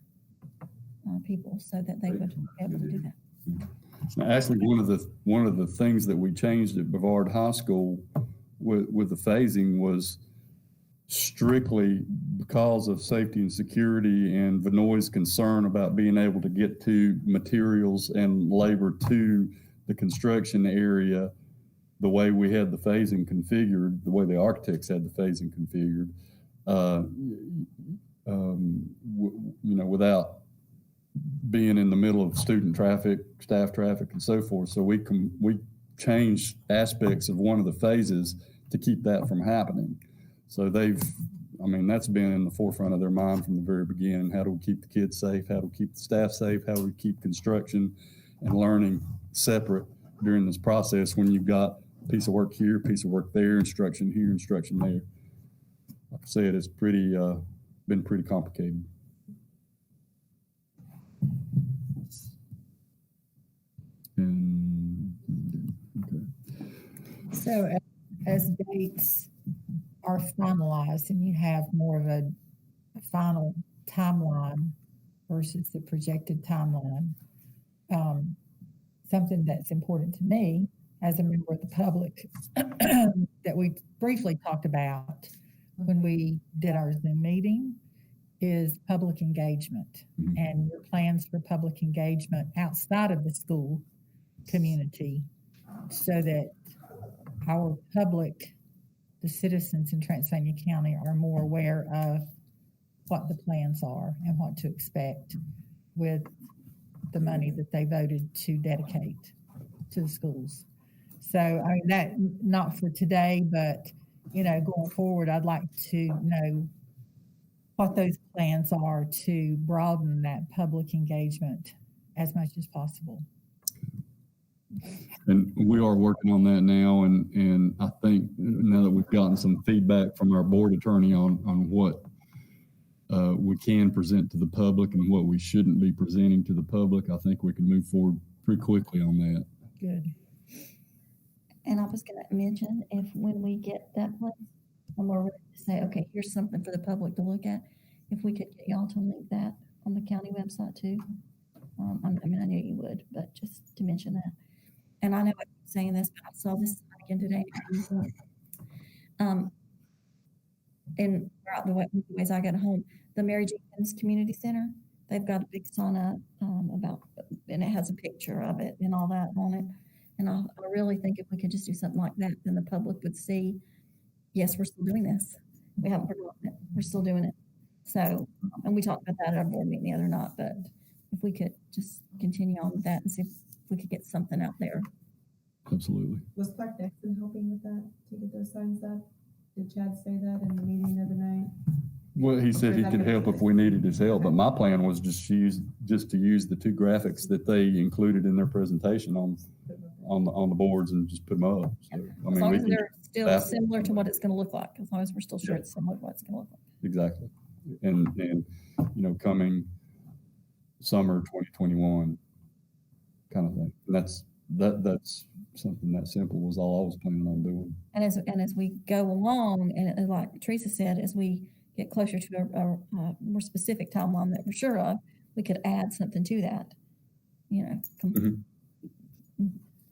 people, so that they would be able to do that. Actually, one of the things that we changed at Brevard High School with the phasing was strictly because of safety and security and Vinoy's concern about being able to get to materials and labor to the construction area. The way we had the phasing configured, the way the architects had the phasing configured, without being in the middle of student traffic, staff traffic, and so forth. So we changed aspects of one of the phases to keep that from happening. So that's been in the forefront of their mind from the very beginning. How do we keep the kids safe? How do we keep the staff safe? How do we keep construction and learning separate during this process when you've got a piece of work here, a piece of work there, instruction here, instruction there? Like I said, it's been pretty complicated. Okay. So as dates are finalized and you have more of a final timeline versus the projected timeline, something that's important to me as a member of the public that we briefly talked about when we did our Zoom meeting is public engagement and your plans for public engagement outside of the school community, so that our public, the citizens in Transylvania County, are more aware of what the plans are and what to expect with the money that they voted to dedicate to the schools. So, I mean, that not for today, but, going forward, I'd like to know what those plans are to broaden that public engagement as much as possible. And we are working on that now, and I think now that we've gotten some feedback from our board attorney on what we can present to the public and what we shouldn't be presenting to the public, I think we can move forward pretty quickly on that. Good. And I was going to mention, if when we get that place, and we're ready to say, okay, here's something for the public to look at, if we could get y'all to link that on the county website too. I knew you would, but just to mention that. And I know I keep saying this, but I saw this again today. And throughout the ways I got home, the Mary Jenkins Community Center, they've got a big sign up about, and it has a picture of it and all that on it. And I really think if we could just do something like that, then the public would see, yes, we're still doing this. We haven't forgotten it. We're still doing it. So, and we talked about that at our board meeting the other night, but if we could just continue on with that and see if we could get something out there. Absolutely. Was Clark Dixon helping with that to get those signs up? Did Chad say that in the meeting the other night? Well, he said he could help if we needed his help, but my plan was just to use the two graphics that they included in their presentation on the boards and just put them up. So, As long as they're still similar to what it's going to look like, as long as we're still sure it's similar to what it's going to look like. Exactly. And coming summer 2021 kind of thing. And that's something that simple was all I was planning on doing. And as we go along, and like Teresa said, as we get closer to a more specific timeline that we're sure of, we could add something to that,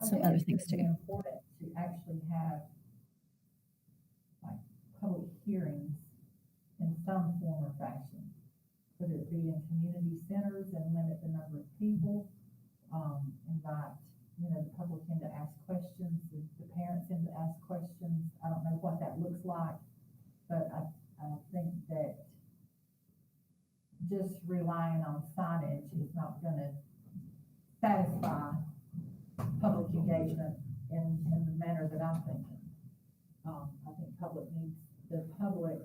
some other things too. It's important to actually have like public hearings in some form or fashion, whether it be in community centers and limit the number of people, invite the public in to ask questions, the parents in to ask questions. I don't know what that looks like, but I think that just relying on signage is not going to satisfy public engagement in the manner that I'm thinking. I think the public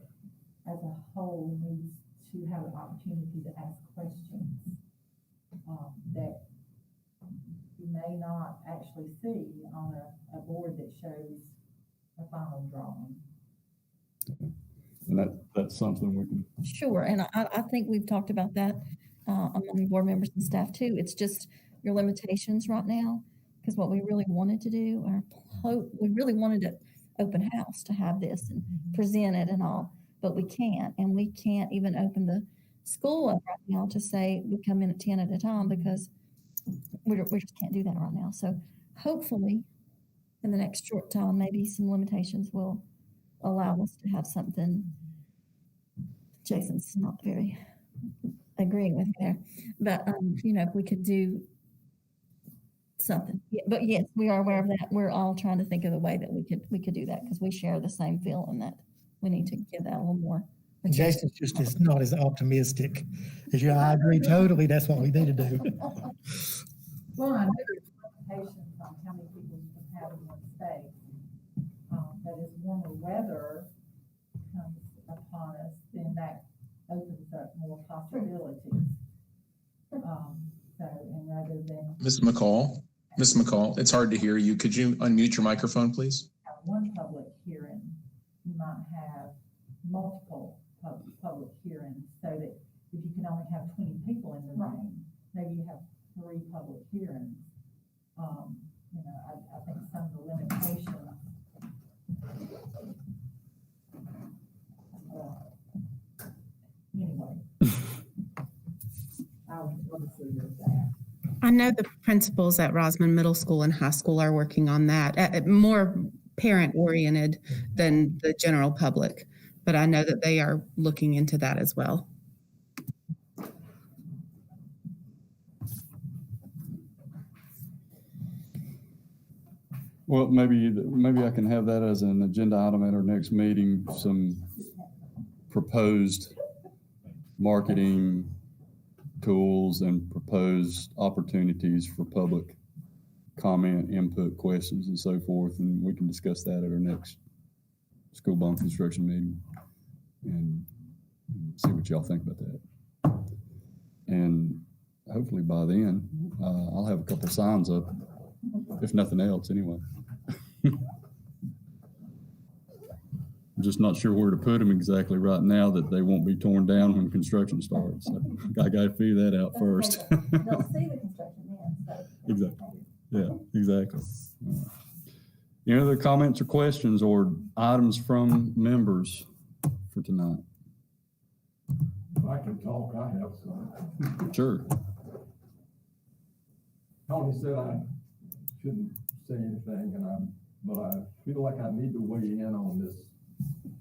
as a whole needs to have an opportunity to ask questions, that you may not actually see on a board that shows a final drawing. And that's something we can, Sure, and I think we've talked about that among board members and staff too. It's just your limitations right now, because what we really wanted to do, we really wanted an open house to have this and present it and all, but we can't, and we can't even open the school up right now to say we come in at 10 at a time, because we just can't do that right now. So hopefully, in the next short time, maybe some limitations will allow us to have something. Jason's not very agreeing with me there, but if we could do something. Yeah, but yes, we are aware of that. We're all trying to think of a way that we could do that, because we share the same feeling that we need to give that a little more. And Jason's just is not as optimistic as you. I agree totally. That's what we need to do. Well, I know there's limitations on how many people you can have in one space. But as warmer weather comes upon us, then that opens up more possibilities. And rather than Ms. McCall, it's hard to hear you. Could you unmute your microphone, please? have one public hearing, you might have multiple public hearings, so that if you can only have 20 people in the room, maybe you have 3 public hearings. I think some of the limitations. Anyway, I'll obviously do that. I know the principals at Rosman Middle School and High School are working on that, more parent-oriented than the general public, but I know that they are looking into that as well. well, maybe I can have that as an agenda item at our next meeting, some proposed marketing tools and proposed opportunities for public comment, input, questions, and so forth. And we can discuss that at our next school bond construction meeting and see what y'all think about that. And hopefully by then, I'll have a couple signs up, if nothing else anyway. I'm just not sure where to put them exactly right now, that they won't be torn down when construction starts. So I got to figure that out first. They'll see the construction then. So Exactly. Yeah, exactly. Any other comments or questions or items from members for tonight? If I can talk, I have some. Sure. Tony said I shouldn't say anything, but I feel like I need to weigh in on this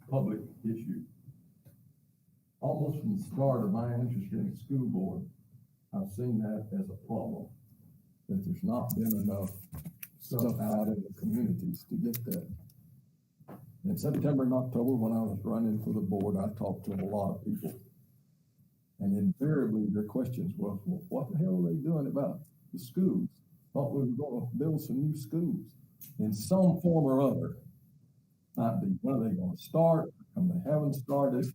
public issue. Almost from the start of my interest in the school board, I've seen that as a problem, that there's not been enough stuff out in the communities to get that. In September and October, when I was running for the board, I talked to a lot of people. And invariably their questions was, well, what the hell are they doing about the schools? Thought we were going to build some new schools in some form or other. Might be, when are they going to start? They haven't started,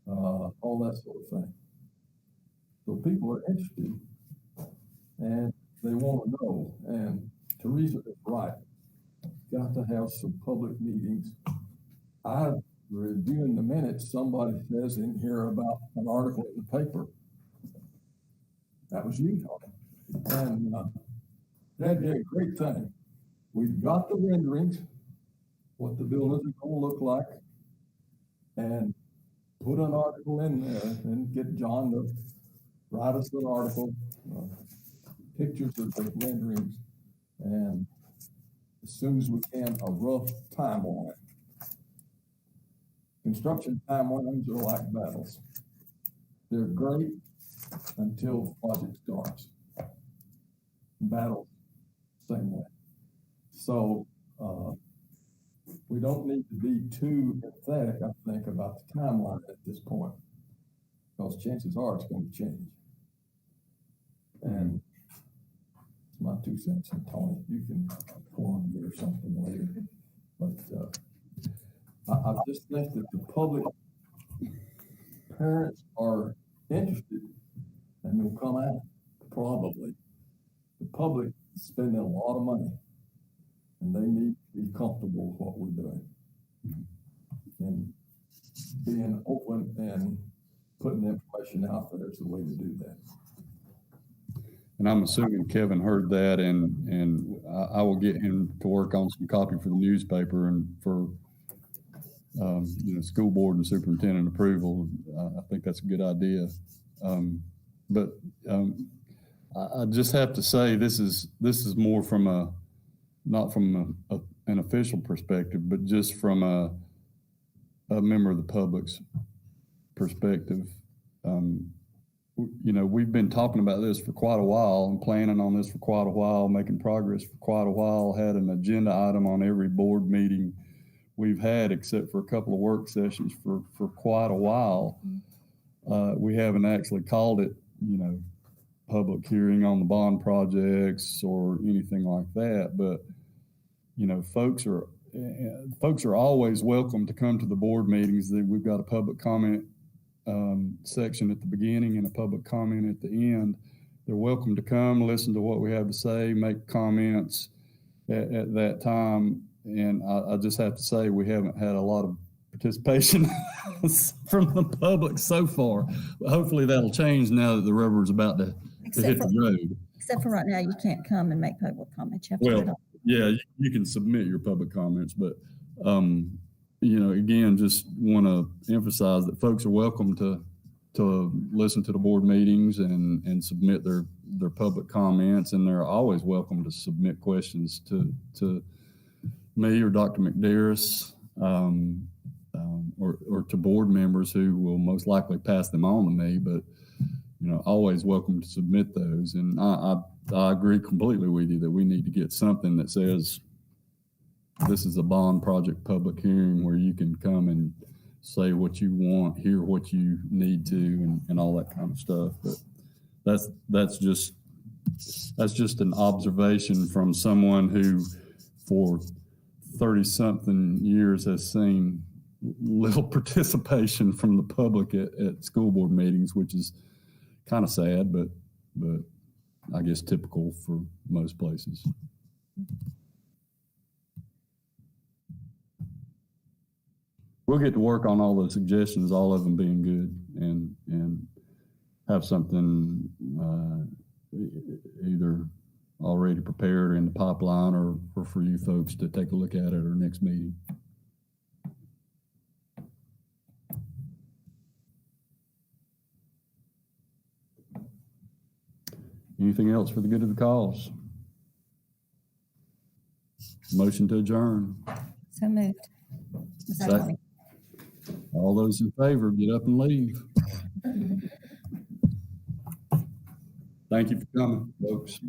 all that sort of thing. So people are interested and they want to know. And Teresa is right. Got to have some public meetings. I'm reviewing the minutes. Somebody says in here about an article in the paper. That was you, Tony. And that'd be a great thing. We've got the renderings, what the buildings are going to look like, and put an article in there and get John to write us an article, pictures of the renderings, and as soon as we can, a rough timeline. Construction timelines are like battles. They're great until the project starts. Battles, same way. So we don't need to be too emphatic, I think, about the timeline at this point, because chances are it's going to change. And my 2 cents. And Tony, you can plug me or something later. But I just think that the public, parents are interested and will come out, probably. The public is spending a lot of money and they need to be comfortable with what we're doing. And being open and putting information out there is the way to do that. And I'm assuming Kevin heard that, and I will get him to work on some copy for the newspaper and for school board and superintendent approval. I think that's a good idea. But I just have to say this is more from not from an official perspective, but just from a member of the public's perspective. We've been talking about this for quite a while and planning on this for quite a while, making progress for quite a while, had an agenda item on every board meeting we've had, except for a couple of work sessions for quite a while. We haven't actually called it, public hearing on the bond projects or anything like that. But, folks are always welcome to come to the board meetings. We've got a public comment section at the beginning and a public comment at the end. They're welcome to come, listen to what we have to say, make comments at that time. And I just have to say, we haven't had a lot of participation from the public so far. Hopefully that'll change now that the rubber's about to hit the road. Except for right now, you can't come and make public comments. You have to do it on. Yeah, you can submit your public comments, but again, just want to emphasize that folks are welcome to listen to the board meetings and submit their public comments, and they're always welcome to submit questions to me or Dr. McDarris, or to board members who will most likely pass them on to me, but always welcome to submit those. And I agree completely with you that we need to get something that says this is a bond project public hearing where you can come and say what you want, hear what you need to, and all that kind of stuff. But that's just an observation from someone who for 30-something years has seen little participation from the public at school board meetings, which is kind of sad, but I guess typical for most places. We'll get to work on all those suggestions, all of them being good, and have something either already prepared or in the pipeline, or for you folks to take a look at our next meeting. Anything else for the good of the cause? Motion to adjourn. So moved. Second. All those in favor, get up and leave. Thank you for coming, folks.